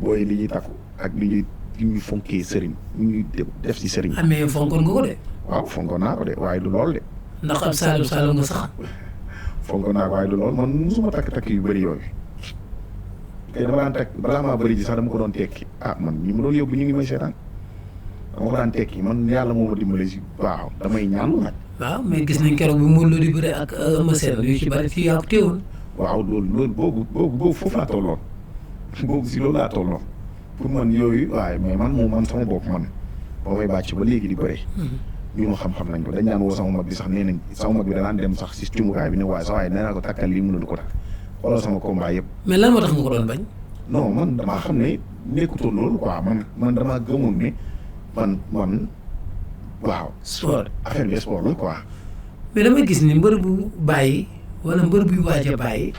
booy li ñuy takku ak li ñuy fonkee sëriñ li ñuy def si sëriñ. mais fonkoon nga ko de. waaw fonkoon naa ko de waaye du lool de. ndax ab saalum nga sax. fonkoon naa ko waaye du lool man musuma takk yu bëri yooyu. tey dama daan takk balaa maa bëri ji sax dama ko doon tekki man ñi ma doon yóbbu ñu ngi may seetaan dama ko daan tekki man yàlla moo ma dimbali si waaw damay ñaan nag. waaw mais gis nañ keroog bi Modou Lo di bëre ak Eumeu Sène yu ci bëri fii yaa ko téewoon. waaw loolu boobu foofu laa tolloon boobu si loolu laa tolloon pour man yooyu waaye mais man sama bopp man boo may bàcc ba léegi di bëre. ñu ma xam-xam nañ ko dañ daan woo sama mag bi sax nee nañ sama mag bi danaan dem sax si cumukaay bi ne waaye sa waaye nee naa ko takkal lii mënul ko takk xoolal sama combat yëpp. mais lan moo tax nga ko doon bañ. non man damaa xam ne nekkutoon loolu quoi man damaa gëmoon ne man waaw. sport affaire bi sport la quoi. mais damay gis ni mbër bu bàyyi wala mbër buy waaj a bàyyi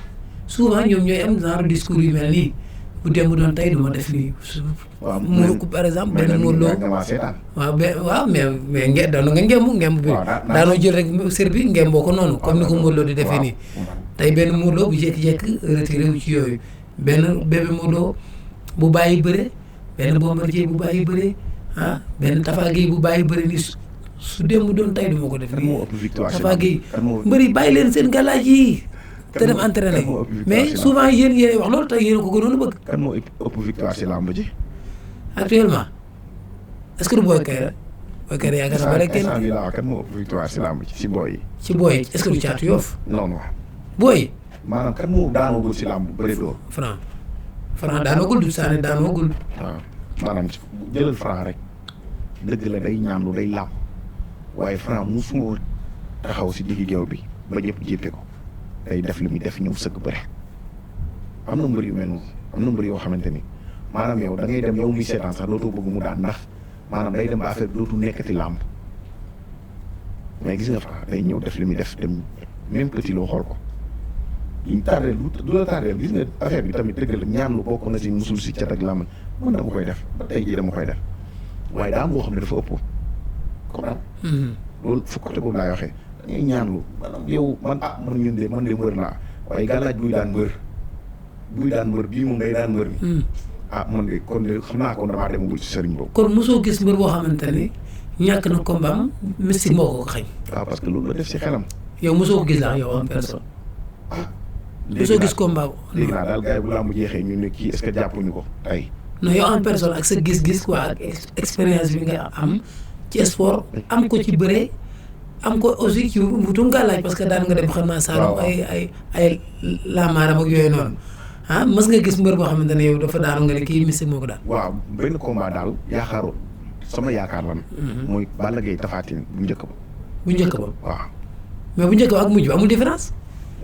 souvent ñoom ñooy am genre discours yu mel nii bu démb doon tey du ma def nii. waaw mu ko par exemple benn Modou Lo waaw mais daanu nga ngemb bi daanoo jël rek sër bi ngemboo ko noonu comme ni ko Modou Lo di defee nii tey benn Modou Lo bu jékki-jékki retiré wu ci yooyu benn bébé Modou Lo bu bàyyi bëre benn Bombardier bu bàyyi bëre benn Tafa Gueye bu bàyyi bëre nii su démb doon tey du ma ko def nii Tafa Gueye mbëri bàyyi leen seen galaaj yi te dem entraîné mais souvent yéen wax loolu te yéen ko gënoon a bëgg. kan moo ëpp victoire si lamb ji. actuellement est-ce que du Boy Kayre Boy Kayre yaakaar naa bare kenn. kan moo ëpp victoire si lamb ji si booy yi. ci booy yi est-ce que du Caatu Yoff. non. booy. maanaam kan moo daanoogul si lamb bëri dóor. Franc daanoogul du Sané daanoogul. waaw maanaam jëlal Franc rek dëgg la day ñaanlu day làmb waaye Franc musuma taxaw si diggi géew bi ba ñëpp jéppe ko. day def li muy def ñëw sëgg bëre am na mbër yu mel noonu am na mbër yoo xamante ni maanaam yow da ngay dem yow muy seetaan sax dootoo bëgg mu daan ndax maanaam day dem ba affaire bi dootu nekkati làmb mais gis nga fa day ñëw def li muy def dem même petit loo xool ko liñ tardeel du la tardeel gis nga affaire bi tamit dëgg la ñaan lu bokk na si musul si cat ak làmb man dama koy def ba tey jii dama koy def waaye daa am loo xam ne dafa ëpp comme loolu fu côté boobu laay waxee dañuy ñaanlu maanaam yow man ñun de man de mbër naa waaye gàllaaj buy daan mbër bii moom day daan mbër mi man de kon de xam naa kon damaa demagul ci sëriñ boobu. kon mosoo gis mbër boo xamante ni ñàkk na combat am mystique moo ko xañ. waaw parce que loolu la def ci xelam. yow mosoo ko gis daal yow en personne. mosoo gis combat. léegi naa daal gars yi bu làmb jeexee ñu ne kii est-ce que jàppuñu ko tey. non yow en personne ak sa gis-gis quoi ak expérience bi nga am ci sport am ko ci bëree. am ko aussi ci wutum gàllaaj parce que daan nga dem xam naa Saalum ay laamaaram ak yooyu noonu mës nga gis mbër boo xamante ne yow dafa daanu nga ne kii mystique moo ko daan. waaw benn combat daal yaakaaroon sama yaakaar lan mooy Balla Gaye Tapha Tine bu njëkk ba. waaw. mais bu njëkk ba ak mujj bi amul différence.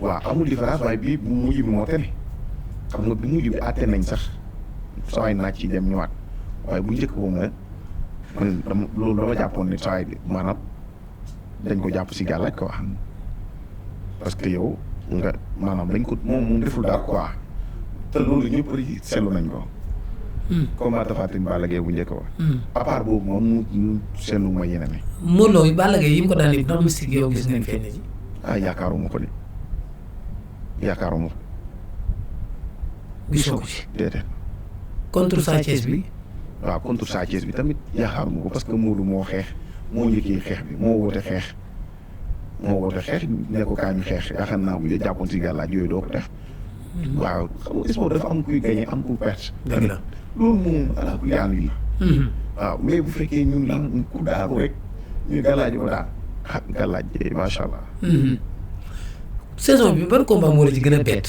waaw amul différence waaye bii bu mujj bi moo tene xam nga bu mujj bi àtte nañ sax saway naaj ci dem ñëwaat waaye bu njëkk boobu nag man loolu dama jàppoon ne saway maanaam. dañ ko jàpp si gàllaaj quoi parce que yow nga maanaam dañ ko moom deful dara quoi te loolu ñëpp seetlu nañ ko. combat Tapha Tine Balla Gaye bu njëkk ba. à part boobu moom mu seetlu ma yeneen yi. Modou Lo Balla Gaye yi mu ko daan yëpp ndax mystique yow gis nañ fenn ji. yaakaaruma ko de yaakaaruma ko. gisoo ko ci. déedéet. contre Sa Thiès bi. waaw contre Sa Thiès bi tamit yaakaaruma ko parce que Modou moo xeex. moo njëkkee xeex bi moo woote xeex ne ko kaa ñu xeex yaakaar naa bu jàppoon si gàllaaj yooyu doo ko def. waaw xam nga sport dafa am kuy gagné am ku perte. dëgg la loolu moom ala ku yaan yi. waaw mais bu fekkee ñun la ku daanu rek ñu gàllaaj ko daan gàllaaj macha allah. saison bi ban combat moo la ci gën a bett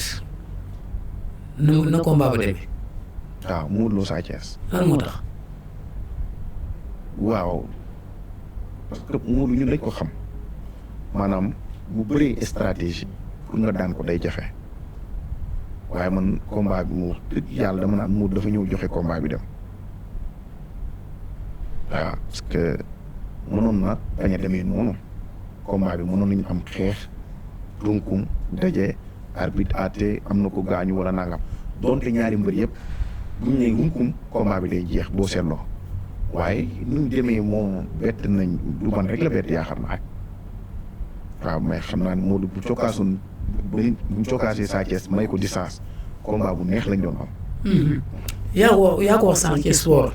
na combat ba demee. waaw Modou Lo Sa Thiès. lan moo tax. waaw. parce que Modou ñun dañ ko xam maanaam bu bëree stratégie pour nga daan ko day jafe waaye man combat bi mu dëgg yàlla dama naan Modou dafa ñëw joxe combat bi dem waaw parce que mënoon na bañ a demee noonu combat bi mënoon nañu am xeex runkum daje arbitre àtte am na ko gaañu wala nangam donte ñaari mbër yëpp bu ñu nee runkum combat bi day jeex boo seetloo. waaye nu ñu demee moom bett nañ du man rek la bett yaa xam naa waaw mais xam naa ne Modou bu cokkaasoon bu cokkaasee Sa Thiès may ko distance combat bu neex lañ doon am. yaa ko wax sànq ci sport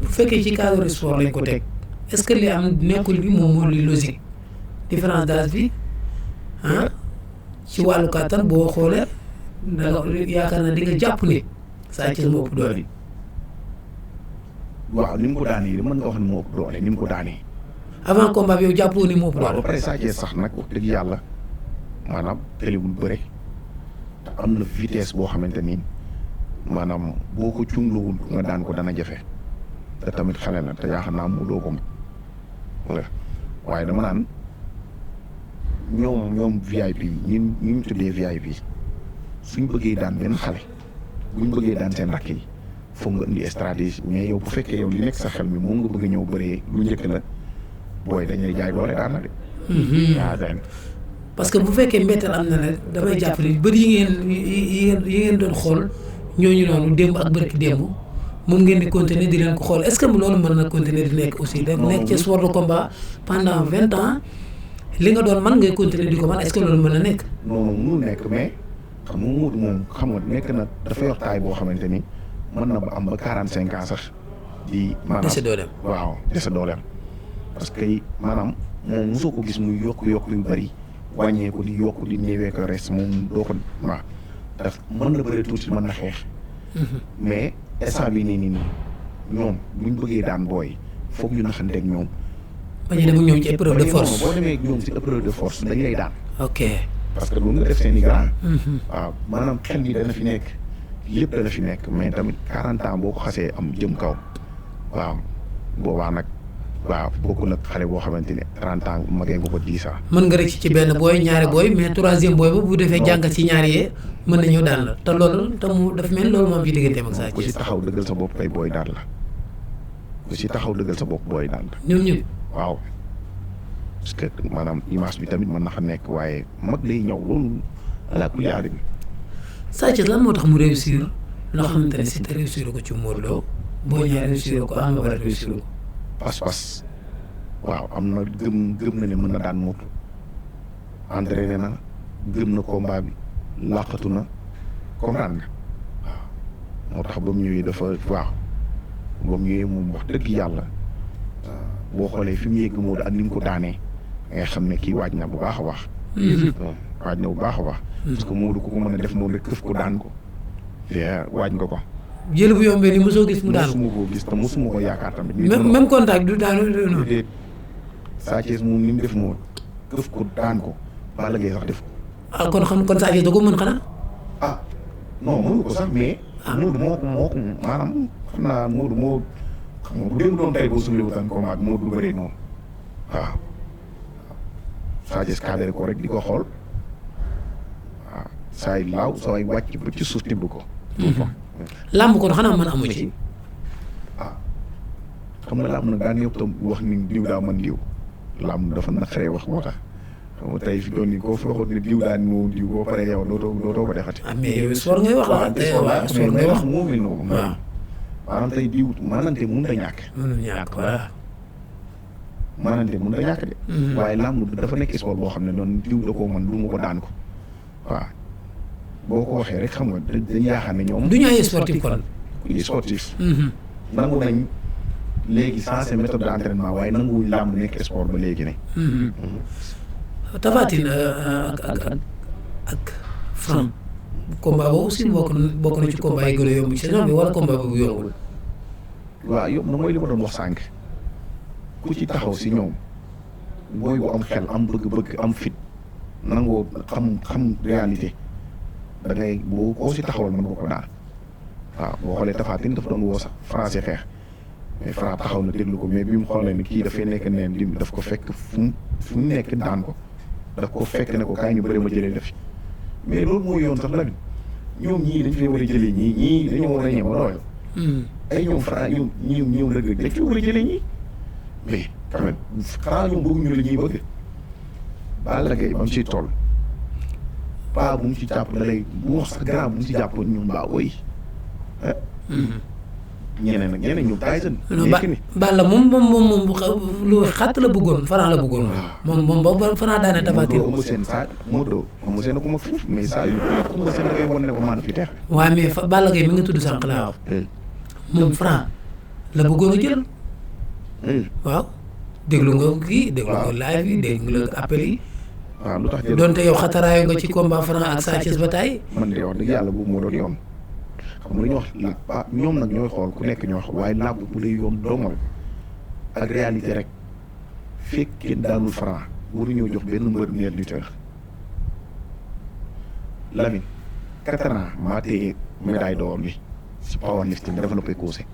bu fekkee ci cadre sport lañ ko teg est-ce que li am nekkul bi moom moo li logique différence d'âge bi ci wàllu kàttan boo xoolee da nga yaakaar naa di nga jàpp ne Sa Thiès moo ëpp doole. waaw ni mu ko daanee mën nga wax ne moo ëpp doole ni mu ko daanee. avant combat bi yow jàppoo ni moo ëpp doole. waaw ba pare Sa Thiès sax nag wax dëgg yàlla maanaam tëliwul bëre am na vitesse boo xamante ni maanaam boo ko cumluwul nga daan ko dana jafe te tamit xale na te yaakaar naa mu doo ko waaye dama naan ñoom VIP ñun ñu tuddee VIP suñ bëggee daan benn xale buñ bëggee daan seen rakk yi foog nga indi stratégie mais yow bu fekkee yow li nekk sa xel mi moom nga bëgg ñëw bëree lu njëkk la booy dañuy jaay doole daan na de. waaw dañ parce que bu fekkee mbetteel am na rek damay jàpp ni bëri yi ngeen doon xool ñooñu noonu démb ak bërki démb moom ngeen di continuer di leen ko xool est-ce que loolu mën na continuer di nekk aussi da nekk ci sport de combat pendant 20 ans li nga doon man ngay continuer di ko man est-ce que loolu mën na nekk. non mënul nekk mais xam nga Modou moom xam nga nekk na dafa yor taay boo xamante ni mën na ba am ba 45 ans sax di. maanaam dese dooleem. waaw dese dooleem parce que maanaam moom mosoo ko gis muy yokk yu bëri wàññeeku di yokk di néewee ko res moom doo ko waaw daf mën na bëri tuuti mën na xeex. mais instant bi nii ñoom buñ bëggee daan booy foog ñu naxanteeg ñoom. ba ñu dem ak ñoom ci épreuve de force boo demee ak ñoom ci épreuve de force dañ lay daan. ok parce que loolu nga def seen i grand. waaw maanaam xel mi dana fi nekk lépp dana fi nekk mais tamit 40 ans boo ko xasee am jëm kaw waaw boobaa nag waaw bokkul ak xale boo xamante ne 30 ans magee nga ko 10 ans. mën nga rek ci benn booy ñaari booy mais troisième booy ba bu defee jàngat ci ñaari yee mën na ñëw daan la te loolu te mu dafa mel loolu moom ci digganteem ak Sa Thiès. ku si taxaw dëggal sa bopp kay booy daan la ku si taxaw dëggal sa bopp booy daan la. ñoom waaw parce que maanaam image bi tamit mën na fa nekk waaye mag day ñëw loolu ala kulli aadami. Sa Thiès lan moo tax mu réussir loo xamante ne Siteu réussir ko ci Modou Lo Boy Niang réussir ko Ama Baldé réussir ko. pas-pas waaw am na gëm na ne mën na daan Modou entraîné na gëm na combat bi làqatu na comprendre nga waaw moo tax ba mu ñëwee dafa waaw ba mu ñëwee moom wax dëgg yàlla boo xoolee fi mu yegg Modou ak ni mu ko daanee nga xam ne kii waaj na bu baax a baax. waaj na bu baax a baax. parce que Modou ku ko mën a def noonu rek këf ko daan ko. waaj nga ko. jël bu yombee ni mosoo gis mu daan mosuma koo gis te mosuma ko yaakaar tamit. même contact du daanu noonu. déedéet Sa Thiès moom ni mu def Modou këf ko daan ko Balla Gaye sax def ko. ah kon Sa Thiès da ko mën xanaa. ah non mënu ko sax mais. Modou moo ko maanaam xam naa Modou moo xam nga bu dee doon tey boo suulee wutaan combat bi Modou du bëree noonu waaw. Sa Thiès cadré ko rek di ko xool waaw saa yu laaw saa yu wàcc ba ci suuf tibb ko. làmb kon xanaa mën amu ci. ah xam nga làmb nag daan yëpp tam wax ni diw daa mën diw làmb dafa naqaree wax moo tax xam nga tey fi doon nii koo fi waxoon ne diw daan moo diw boo paree yow dootoo ko defati. ah mais yow sport ngay wax la tey waaw sport ngay wax moo mel noonu. waaw maanaam tey diw maanaante mënut a ñàkk. mënul ñàkk voilà. maanaante mënut a ñàkk de. waaye làmb dafa nekk sport boo xam ne noonu diw da koo mën du ma ko daan ko waaw. boo ko waxee rek xam nga dañ yaakaar ne ñoom. du ñu ay sportif kon. kuy sportif. nangu nañ léegi sensé méthode d'entraînement waaye nanguwuñ làmb nekk sport ba léegi ne. Tapha Tine ak Franc. combat boobu aussi bokk na ci combat yi gën a yomb ci saison bi wala combat boobu yombul. waaw yomb na mooy li ma doon wax sànq ku ci taxaw si ñoom booy bu am xel am bëgg-bëgg am fit nangoo xam réalité. da ngay boo koo si taxawal mën nga ko daan waaw boo xoolee Tapha Tine dafa doon woo sax français xeex mais Franc taxaw na déglu ko mais bi mu xoolee ne kii dafay nekk neen dim daf ko fekk fu mu nekk daan ko daf ko fekk ne ko kaay ñu bëri ma jëlee def mais loolu mooy yoon sax la ñoom ñii dañ fay war a jëlee ñii dañoo war a ñëw doole. ay ñoom Franc ñoom rëgg dañ fi war a jëlee ñii mais quand même xanaa ñoom bëgguñu la ñuy bëgg Balla Gaye ba mu ciy toll. paa bu mu ci jàpp da lay bu wax sax grand bu mu ci jàpp ñun baa woy ñeneen nag ñeneen ñu Tyson nekk ni Balla moom lu xatt la bëggoon Franc la bëggoon moom ba Franc daane Tapha Tine Eumeu Sène saa Eumeu Sène ko ma fuuf mais saa yu Eumeu Sène da koy wan ne ko maan fi teex waaw mais Balla Gaye mi nga tudd sànq laa wax moom Franc la bëggoon a jël waaw déglu nga kii déglu nga live yi déglu nga appel yi waaw lu tax donte yow xataraayu nga ci combat Franc ak Sa Thiès ba taay. man de wax dëgg yàlla boobu moo doon yoon xam nga lu ñuy wax la ah ñoom nag ñooy xool ku nekk ñooy xool waaye làmb bu lay yoon doomal ak réalité rek fekkee daanul Franc waru ñëw jox benn mbër meilleur lutteur Lamine 4 ans maa téye médaille d'or bi si powerlifting développé couché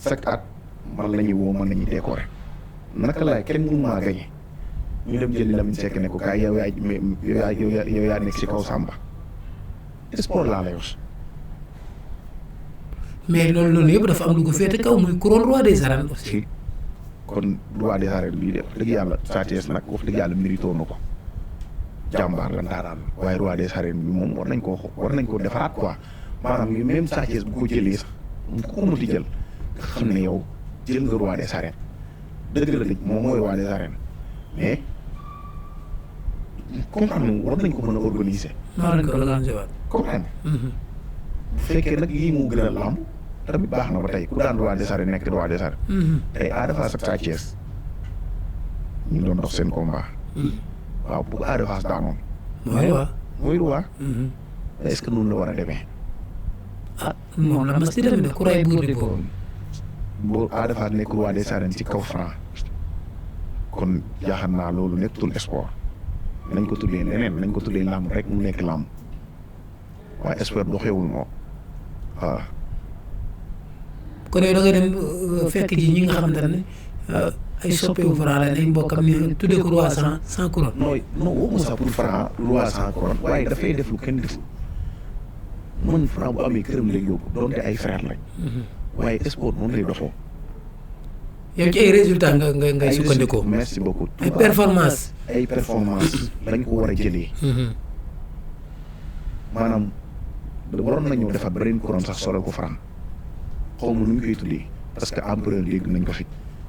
chaque at man la ñuy woo man la ñuy décorer naka laay kenn mënu maa gagné ñu dem jëli Lamine Seck ne ko kaay yow yaa nekk si kaw Samba sport laa lay wax. mais loolu noonu yëpp dafa am lu ko féete kaw muy couronne roi des arènes aussi. kon roi des arènes bii de wax dëgg yàlla Sa Thiès nag wax dëgg yàlla mérito na ko jàmbaar la ndaanaan waaye roi des arènes bi moom war nañ koo defaraat quoi maanaam même Sa Thiès bu ko jëlee sax mu ko mënti jël nga xam ne yow jël nga roi des arènes dëgg la dëgg moom mooy roi des arènes mais comprendre war nañ ko mën a organiser. maa nañ ko organiser waat. comprendre bu fekkee nag yii moo gën a lamb tamit baax na ba tey ku daan roi des arènes nekk roi des arènes. tey Ada Fass ak Sa Thiès ñu doon dox seen combat. waaw bu Ada Fass daanoon. mooy roi. est-ce que noonu la war a demee. ah moom la mas di demee de ku ray buur di boobu. boo Ada Fass nekk roi des arènes ci kaw Franc kon jaaxal naa loolu nekkatul sport nañ ko tuddee leneen nañ ko tuddee làmb rek mu nekk làmb waaye sport doxewul moom waaw. kon yow da nga dem fekk ji ñi nga xamante ne ay soppeeku Franc la ay mbokkam ni tuddee ko roi sans couronne. non waxuma sax pour Franc roi sans couronne waaye dafay def lu kenn deful man Franc bu amee këram lay yóbbu doonte ay frère lañ. waaye sport noonu lay doxee. yow ci ay résultats ngay sukkandikoo. merci beaucoup. ay performance lañ ko war a jëlee. maanaam waroon nañoo defar beneen couronne sax solal ko Franc xaw ma nu ñu koy tuddee parce que empereur dégg nañ ko fi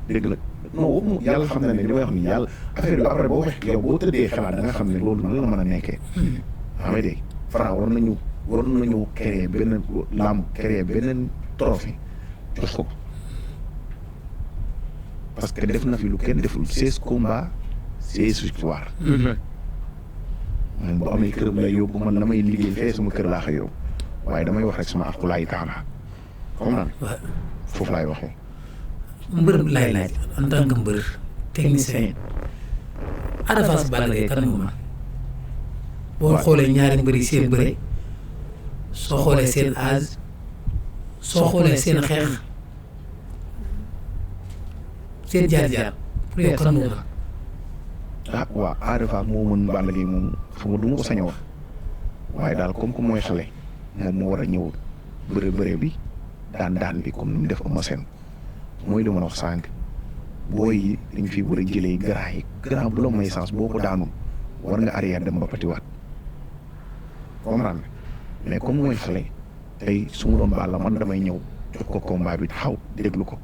dégg la non waxuma yàlla xam na ne li may wax ni yàlla affaire bi après boo waxee yow boo tëddee xalaat da nga xam ne loolu nan la mën a nekkee. xam nga dégg Franc waroon nañu créer benn lamb créer beneen trophée jox ko parce que def na fi lu kenn deful 16 combats 16 victoires. man bu amee këram lay yóbbu man damay liggéey fee sama kër laa koy yóbbu waaye damay wax rek sama akulaay taala comme naan foofu laay waxee. mbër laay laaj en tant que mbër technicien Ada Fass Balla Gaye kan moo man boo xoolee ñaari mbër yi seen bëre soo xoolee seen âge soo xoolee seen xeex seen jaar-jaar pour yow kan moo man. waaw Ada Fass moo mën Balla Gaye moom fu ma du ma ko sañ a wax waaye daal comme que mooy xale moom moo war a ñëw bëre bi daan bi comme ni mu def Eumeu Sène mooy li ma wax sànq booy yi dañ fi war a jëlee grand bu la may sens boo ko daanul war nga arrière dem ba patiwaat comprendre mais comme mooy xale tey su ma doon Balla man damay ñëw jox ko combat bi taxaw déglu ko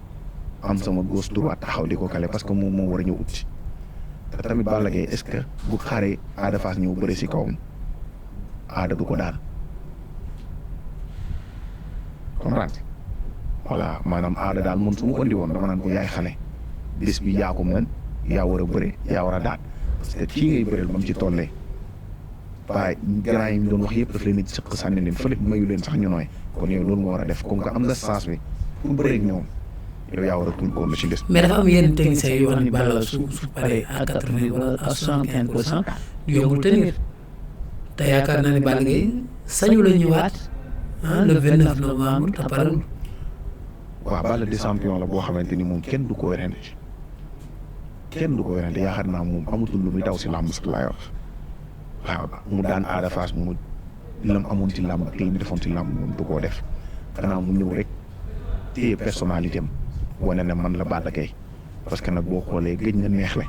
am sama gauche droite taxaw di ko kale parce que moom moo war a ñëw ut si te tamit Balla Gaye est-ce que bu xaaree Ada Fass ñëw bëri si kawam Ada du ko daan comprendre voilà maanaam Ada daal man su ma ko andi woon dama naan ko yaay xale bés bi yaa ko moom yaa war a bëre yaa war a daan parce que kii ngay bëreel ba mu ci tollee waaye grand yi ñu doon wax yëpp daf leen di sëq sànni leen fële mayu leen sax ñu nooy kon yow loolu nga war a def comme que am nga chance bi pour bëreeg ñoom yow yaa war a tuul ko ci des. mais dafa am yenn techniciens yu wax ni Balla su paree à 80 wala à 75% yombul tenir te yaakaar naa ne Balla Gaye sañu la ñëwaat le 29 novembre te parewul. waaw Balla di champion la boo xamante ni moom kenn du ko werante yaakaar naa moom amatul lu muy daw si làmb sax laay wax waaw mu daan Ada Fass mu lam amoon ci làmb ak li mu defoon ci làmb moom du koo def xanaa mu ñëw rek téye personnalité am wane ne man la Balla Gaye parce que nag boo xoolee gëj na neexle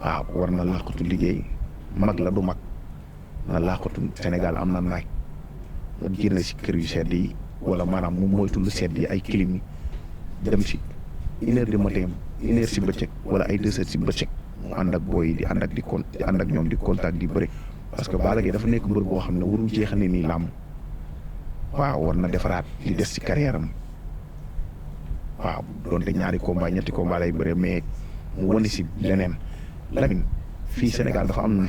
waaw war na làqatu liggéey mag la du mag na làqatu Sénégal am na naaj nga génn si kër yu sedd yi wala maanaam mu moytu lu sedd yi ay clim yi dem si 1 heure du matin 1 heure si bëccëg wala ay 2 heures si bëccëg mu ànd ak booy di ànd ak ñoom di contact di bëri parce que Balla Gaye dafa nekk mbër boo xam ne warul jeexale nii làmb waaw war na defaraat li des ci carrière am waaw doonte ñaari combat ñetti combat lay bëre mais mu wane si leneen Lamine fii Sénégal dafa am na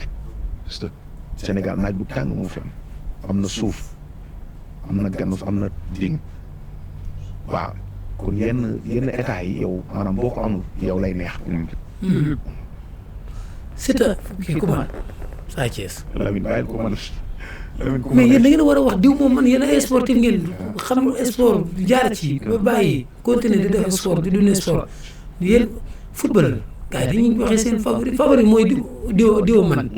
Sénégal naaj bu tàng moo fi am na suuf am na ganus am na ding waaw kon yenn état yi yow maanaam boo ko amul yow lay neex. c'est kii comment Sa Thiès. Lamine bàyyil ko man mais yéen da ngeen a war a wax diw moom man yéen ay sportif ngeen xam sport jaar ci ba bàyyi continuer di def sport di dund sport yéen football gars yi dañuy waxee seen favori mooy diw man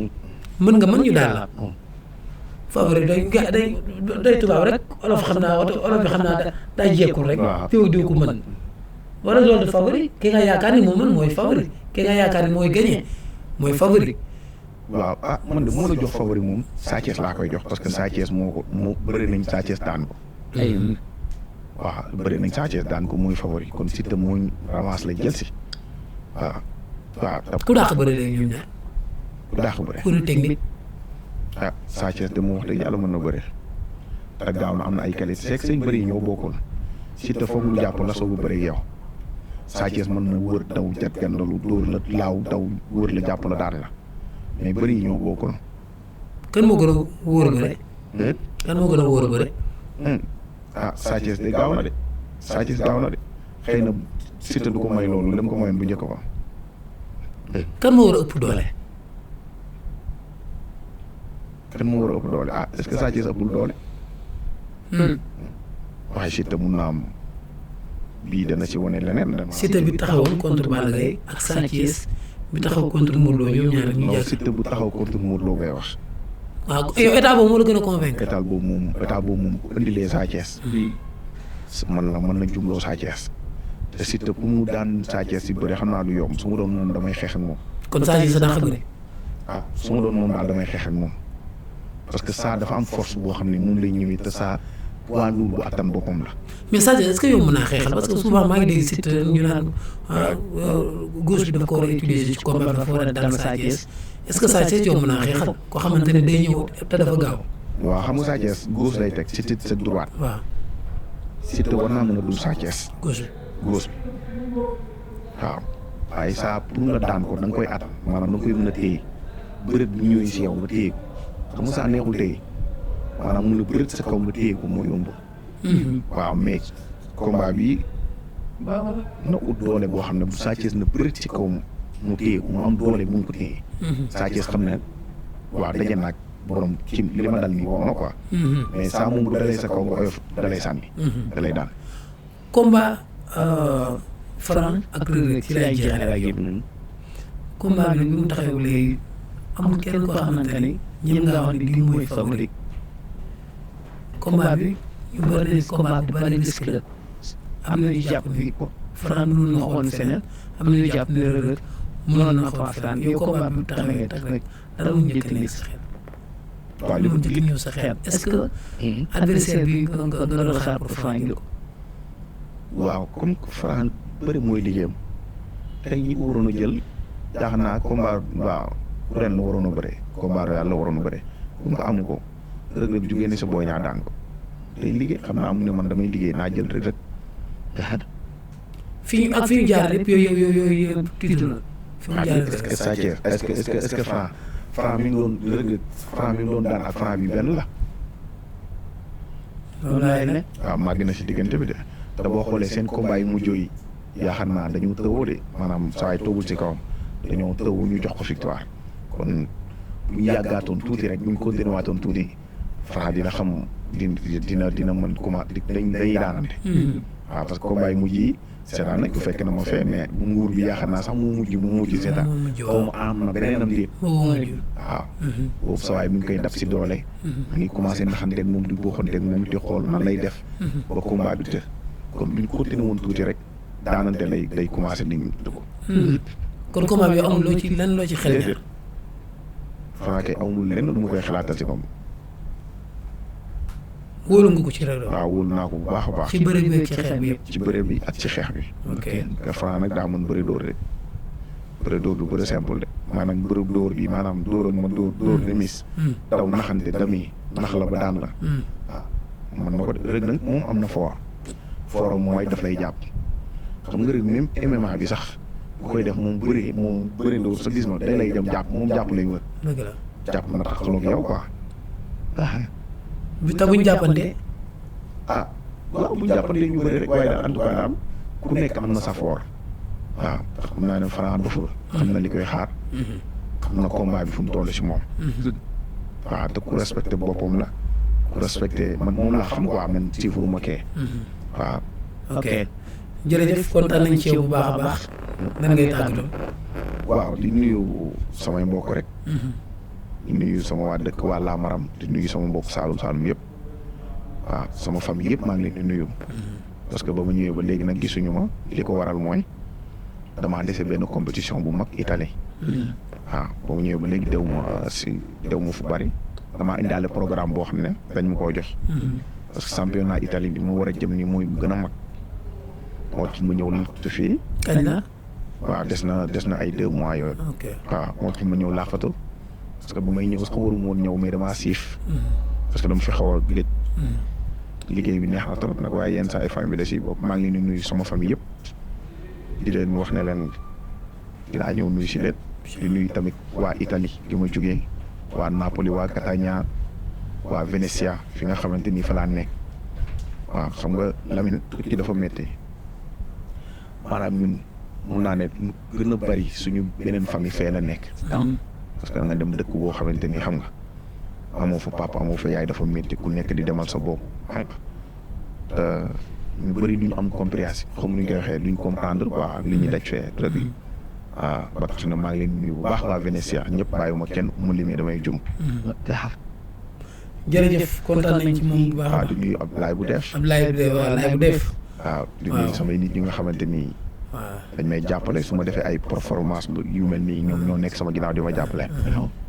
mën nga mën ñu daal la favori day tubaab rek olof xam naa olof bi xam naa daa jekkul rek diw ko mën wala loolu de favori ki nga yaakaar ni moo mën mooy favori ki nga yaakaar ni mooy gagné mooy favori. waaw man de moo la jox favori moom Sa Thiès laa koy jox parce que Sa Thiès moo bëri nañ Sa Thiès daan ko. waaw bëri nañ Sa Thiès daan ko mooy favori kon Siteu mooy revanche la jël si waaw. ku dàq bëri léegi ñoom ñaar. ku dàq bëri pour technique. Sa Thiès de moo wax dëgg yàlla mën na bëri te gaaw na am na ay qualité c'est que seen bëri yi ñoo bokkoon Siteu foog mu jàpp la soog a bëri yow Sa Thiès mën na wër daw jat gandalu dóor la laaw daw wër la jàpp la daan la mais bëri yi ñoo bokkoon. kan moo gën a wóor a bëre. kan moo gën a wóor a bëre. Sa Thiès de gaaw na de Sa Thiès gaaw na de xëy na Siteu du ko may loolu dem ko mayoon bu njëkk ba. kan moo war a ëpp doole. kan moo war a ëpp doole est-ce que Sa Thiès ëppul doole. waaye Siteu mun naa am bii dana ci wane leneen. Siteu bi taxawoon contre Balla Gaye ak Sa Thiès bi taxaw contre Modou Lo ñoom ñaar ñu. Siteu bu taxaw contre Modou Lo ngay wax. waaw yow état boobu moo la gën a convaincre. état boobu moom bu indilee Sa Thiès. mën na jumloo Sa Thiès. te Siteu pour mu daan Sa Thiès si bëri xam naa du yomb su ma doon moom damay xeex ak moom. kon Sa Thiès sa dàq bëri. su ma doon moom daal damay xeex ak moom parce que Sa dafa am force boo xam ne moom lay ñëwee te Sa poids lourd bu attan boppam la. mais Sa Thiès est-ce que yow mën naa xeexal parce que souvent maa ngi dégg Siteu ñu naan gauche bi daf ko war a utiliser ci combat dafa war a daan Sa Thiès est-ce que Sa Thiès yow mën naa xeexal koo xamante ne day ñëw te dafa gaaw. waaw xam nga Sa Thiès gauche lay teg Siteu sa droite. waaw Siteu war naa mën a dul Sa Thiès. gauche bi waaw waaye Sa pour nga daan ko da nga koy attan maanaam da nga koy mën a téye bëreet bu ñëwee si yow nga téye ko xam nga Sa neexul téye maanaam mun na bëreet sa kaw nga téye ko moo yomb. waaw mais combat bi na ut doole boo xam ne bu Sa Thiès na bëreet ci kaw mu téye ko mu am doole bu mu ko téye. Sa Thiès xam ne waaw daje naag borom ci li ma dal nii woo na quoi. mais Sa moom bu dalee sa kaw nga oyof dalay sànni. dalay daan. combat Franc ak Reug Reug ci lay jeexale ak yëpp. combat bi nag bi mu taxaw léegi amul kenn koo xamante ni ñëm ngaa wax ni lii mooy favori. combat bi ñu bëri nañ combat bi bari risque la am na ñu jàpp ni Franc mënoon na xool seneen am na ñu jàpp ni Reug Reug mënoon na xool Franc yow combat bi mu taxawee tak rek dara mu njëkk nekk sa xel. waaw li mu njëkk ñëw sa xel est-ce que adversaire bi nga doon xaar pour Franc indi ko. waaw comme que Franc bëri mooy liggéeyam tey ñi ko waroon a jël jaax naa combat waaw ren la waroon a bëre combat royal la waroon a bëre bu nga amu ko Reug Reug jugee ne sa booy ñaa daan ko tey liggéey xam naa am ne man damay liggéey naa jël Reug Reug fi ñu jaar lépp yooyu titre la. fi mu jaar est-ce que Sa Thiès est-ce que Franc mi ngi doon Reug Reug Franc mi ngi doon daan ak Franc bi benn la. loolu laay ne. waaw màgg na si diggante bi de te boo xoolee seen combat yi mujj yi yaakaar naa dañoo tëwoo de maanaam saa yi toogul ci kawam dañoo tëwu ñu jox ko victoire kon bu ñu yàggaatoon tuuti rek bu ñu continué waatoon tuuti Franc dina xam dina mën commencé dañuy daanante. waaw parce que combat yi mujj yi seetaan nañ ko fekk na ma fee mais bu nguur bi yaakaar naa sax mu mujj seetaan xaw ma am na beneen am déet. waaw boobu sa waay mi ngi koy dab si doole. mu ngi commencé naxanteeg moom di bokkanteeg moom di xool nan lay def. ba combat bi te kon bu ñu continué woon tuuti rek daanante day commencé di ñu dugg. kon combat bi amul loo ci xel ñaar. Franc kay amul lenn lu ma koy xalaatal si moom. wóolu nga ko ci Reug Reug. waaw wóolu naa ko bu baax a baax. ci bëre bi ak ci xeex bi yëpp. ci bëre bi ak ci xeex bi. ok nga Franc nag daa mën bëre dóor rek bëre dóor du bëre simple de maanaam bëre dóor bi maanaam dóoroon ma dóor remise. daw naxante dami nax la ba daan la. waaw mën na ko Reug nag moom am na fort mooy daf lay jàpp xam nga Reug même MMA bi sax bu koy def moom bëri dóor sa gis ma day lay dem jàpp moom jàpp lay wër. dëgg la jàpp na taxaloog yow quoi. bi tax bu ñu jàppante. waaw bu ñu jàppante ñu bëri rek waaye daal en tout cas daal ku nekk am na sa fort. waaw ndax xam naa ne Franc dafa xam na li koy xaar. xam na combat bi fu mu toll si moom. waaw te ku respecté boppam la ku respecté man moom laa xam quoi man ci fu ma kee waaw. ok jërëjëf kontaan nañ ci yow bu baax a baax. nan ngay tàggatoo. waaw di nuyu samay mbokk rek. di nuyu sama waa dëkk waa Lamaram di nuyu sama mbokk Saalum Saalum yëpp waaw sama famille yëpp maa ngi leen di nuyu. parce que ba ma ñëwee ba léegi nag gisuñu ma li ko waral mooy damaa dese benn compétition bu mag Italie. waaw ba ma ñëwee ba léegi dew ma fu bari damaa indaale programme boo xam ne dañ ma koo jox. parce que championnat Italie bi ma war a jëm ni mooy bu gën a mag moo ci ma ñëw laaxatu fii. kañ la. waaw des na ay 2 mois yooyu. waaw moo ci ma ñëw laaxatu parce que ba may ñëw sax waruma woon ñëw mais damaa siif. parce que dama fi xaw a géej. liggéey bi neex na trop nag waaye yenn saa ay famille bi da si bopp maa ngi leen di nuyu sama famille yëpp di leen wax ne leen dinaa ñëw nuyu si leen di nuyu tamit waa Italie gi ma jógee waa Napoli waa Catania waa Venezia fi nga xamante ni fa laa nekk waaw xam nga Lamine tukki dafa métti maanaam ñun mun naa ne lu gën a bari suñu beneen famille fee la nekk parce que da nga dem dëkk boo xamante ni xam nga amoo fa papa amoo fa yaay dafa métti ku nekk di demal sa bopp te ñu bëri duñ am compréhension xam nuñ koy waxee duñ comprendre quoi ak li ñuy daj fee très bien waaw ba tax na maa ngi leen nuyu bu baax waa Venezia ñëpp bàyyiwuma kenn mu limee damay jum. jërëjëf kontaan nañ ci moom bu baax. waaw di nuyu Abdoulaye bu def. waaw di nuyu samay nit ñi nga xamante ni. dañ may jàppale su ma defee ay performance yu mel nii ñoom ñoo nekk sama ginnaaw di ma jàppale.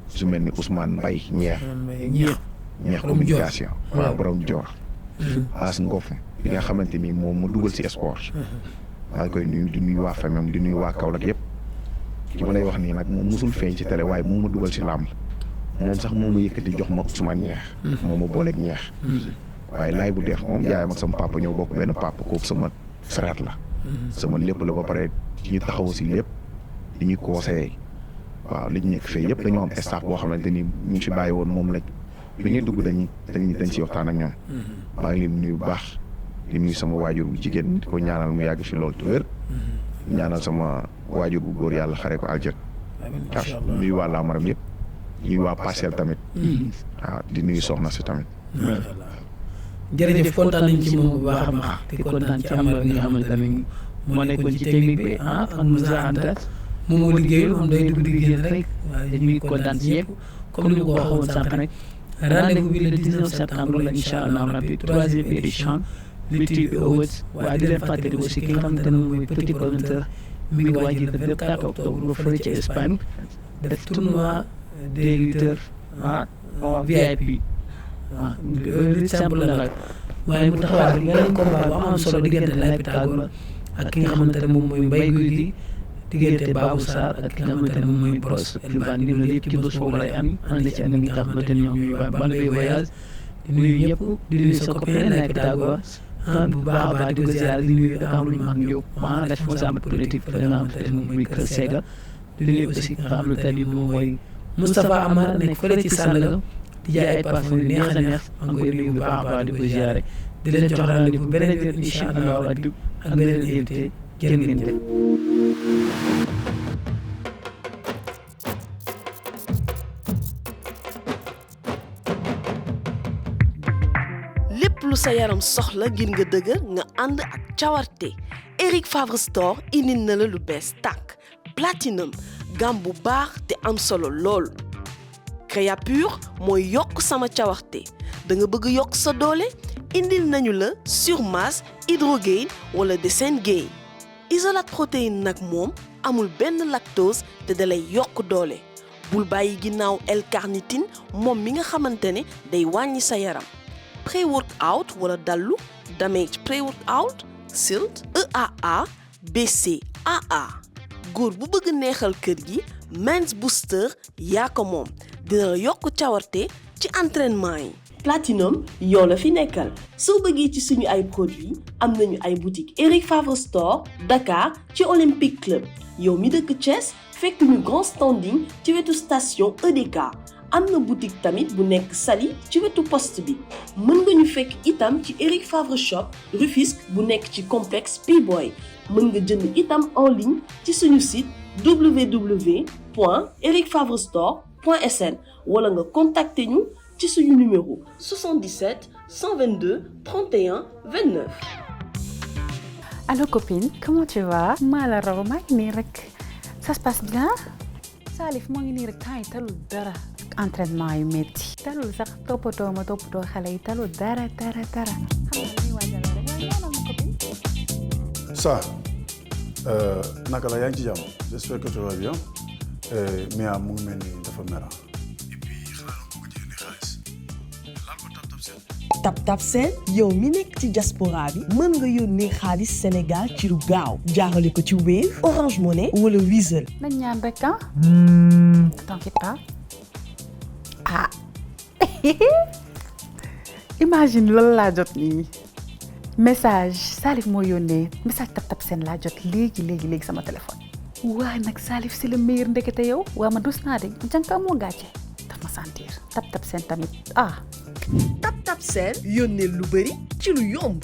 su mel ni Ousmane Mbaye ñeex communication. waaw borom Dior. As Ngof bi nga xamante ni moom mu dugal ci sport. maa ngi koy nuyu di nuyu waa famille di nuyu waa Kaolack yëpp. ki ma lay wax nii nag moom musul feeñ ci télé waaye moom ma dugal ci làmb moom sax moom ma yëkkati jox ma Ousmane ñeex. moom ma booleeg ñeex. waaye laay bu deex moom yaayam ak sama papa ñëw bokk benn papa kooku sama frère la. sama lépp la ba pare ci ñu taxawu si lépp di ñu conseillé. waaw li ñu nekk fee yëpp dañoo am staff boo xamante ni ñu fi bàyyi woon moom lañ bi ñuy dugg dañ si waxtaan ak ñoom. maa ngi leen nuyu bu baax di nuyu sama waajur bu jigéen di ko ñaanal mu yàgg fi loolu te wér. ñaanal sama waajur bu góor yàlla xare ko aljat. waaw nuyu waa Lamaram yëpp nuyu waa Parcelles tamit. waaw di nuyu soxna si tamit. jërëjëf kontaan nañ ci moom bu baax a baax te kontaan ci Amar bi nga xamante ne moo nekkoon ci technique bi ak Moussa Anta moom moo liggéeyul moom day dugg di génn rek waaye dañuy kontaan ci ñëpp comme ni ma ko waxoon sànq rek rendez-vous bi le 19 septembre la incha allah rabbi 3e édition Lutte Awards waaye di leen fàttali aussi ki nga xamante ne mooy petit promoteur mi ngi waaj le 24 octobre ba fële ci Espagne def tournoi des lutteurs VIP. waaw lutte simple la nag waaye mu taxawaat rek beneen combat bu am solo diggante Laye Pythagore ak ki nga xamante ne moom mooy Mbaye Gouy Gui diggante Babou Sarr ak ki nga xamante ne moom mooy Brosse Elvan di loolu yëpp ci bés boobu lay am ànd ci ak ñi nga xamante ne ñoom ñooy waa Bambey Voyage di nuyu ñëpp di nuyu sa copain Laye Pythagore bu baax a baax di ko ziar di nuyu ak lu mag Diop maanaam responsable politique fa nga xamante ne moom mooy Kër Sega di nuyu aussi nga xamante ne moom mooy Moustapha Amar nekk fële ci Sandaga di jaay ay parfum yu neex a neex maa ngi koy nuyu bu baax a baax di ko ziare di leen jox rendez-vous beneen yoon incha allah ak beneen invité jërë ngeen jëf. lépp lu sa yaram soxla ngir nga dëgër nga ànd ak cawarte Eric Favre Store indil na la lu bees tàkk Platinum gamme bu baax te am solo lool. Créapure mooy yokk sama cawarte da nga bëgg yokk sa doole indil nañu la Surmasse Hydrogain wala Desengain isolate protéine nag moom amul benn lactose te dalay yokk doole bul bàyyi ginnaaw L-carnitine moom mi nga xamante ne day wàññi sa yaram pré-workout wala dallu damage pré-workout silt EAA BCAA góor bu bëgg neexal kër gi Men's Booster yaa ko moom dina la yokk cawarte ci entraînement yi. Platinum yow la fi nekkal soo bëggee ci suñu ay produits am nañu ay boutique Eric Favre Store Dakar ci Olympique Club yow mi dëkk Thiès fekk ñu grand standing ci wetu station EDK am na boutique tamit bu nekk Saly ci wetu poste bi mën nga ñu fekk itam ci Eric Favre Shop Rufisque bu nekk ci complexe P-Boy mën nga jënd itam en ligne ci suñu site www.ericfavrestore.com .sn wala nga contacter ñu ci suñu numéro 77 122 31 29. Allô copine, comment tu vas? maa la raw maa ngi nii rek ça se passe bien. Salif moo ngi nii rek temps yi talul dara entraînement yu métti talul sax toppatoo xale yi talul dara xam nga li waajal rek waaye ñaanal ma copine. Ça naka la yaa ngi ci jàmm j'espère que tu vas bien Mia mu ngi mel ni dafa mer et puis xanaa ko ci yónnee xaalis laal ko tap seen. Tap Send yow mi nekk ci diaspora bi mën nga yónnee xaalis Sénégal ci lu gaaw jaarale ko ci Wave Orange Money wala Wizall. nañ ñaan rek ah. t'inquiète pas. ah imagine lan laa jot nii message Salif moo yónnee message Tap Send laa jot léegi sama téléphone. waa nag Salif c'est le meilleur ndekete yow waa ma dus naa de jànka moo gàcce daf ma sentir Tap Send tamit ah. Tap Send yónnee lu bëri ci lu yomb.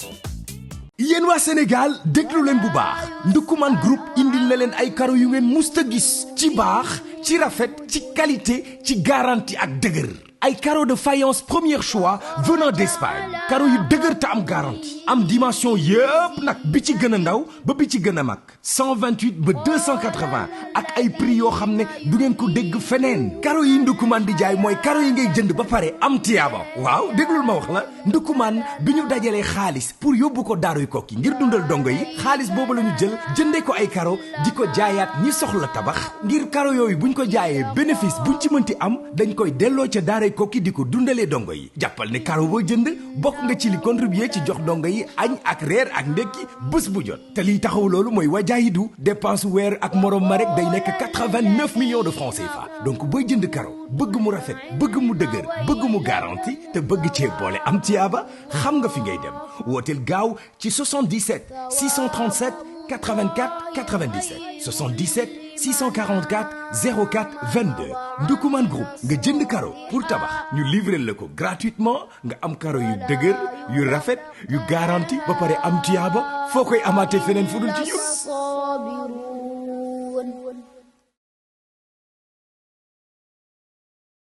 yéen waa Sénégal déglu leen bu baax Ndoukoumane Group indil na leen ay karo yu ngeen musta gis ci baax ci rafet ci qualité ci garantie ak dëgër ay carreaux de faïence premier choix venant d'Espagne carreaux yu dëgër te am garantie am dimension yëpp nag bi ci gën a ndaw ba bi ci gën a mag 128 ba 280 ak ay prix yoo xam ne du ngeen ko dégg feneen carreaux yi Ndoukoumane di jaay mooy carreaux yi ngay jënd ba pare am tiyaaba waaw déglul ma wax la Ndoukoumane bi ñu dajalee xaalis pour yóbbu ko daaruy kokki ngir dundal dongo yi xaalis boobu la ñu jël jëndee ko ay carreaux di ko jaayaat ñi soxla tabax ngir carreaux yooyu buñ ko jaayee bénéfice buñ ci mënti am dañ koy delloo ca daaray kokki di ko dundalee dongo yi jàppal ne carreau boo jënd bokk nga ci li contribuer ci jox dongo yi añ ak reer ak ndekki bés bu jot te liy taxaw loolu mooy wajaayidu dépense weer ak morom ma rek day nekk 89 millions de francs CFA donc booy jënd carreau bëgg mu rafet bëgg mu dëgër bëgg mu garanti te bëgg cee boole am tiyaaba xam nga fi ngay dem wooteel gaaw ci 77 637 84 97 77 644 04 22 Ndoukoumane Group nga jënd carreau pour tabax ñu livrer la ko gratuitement nga am carreau yu dëgër yu rafet yu garanti ba pare am tiyaaba foo koy amaatee feneen fu dul ci ñun.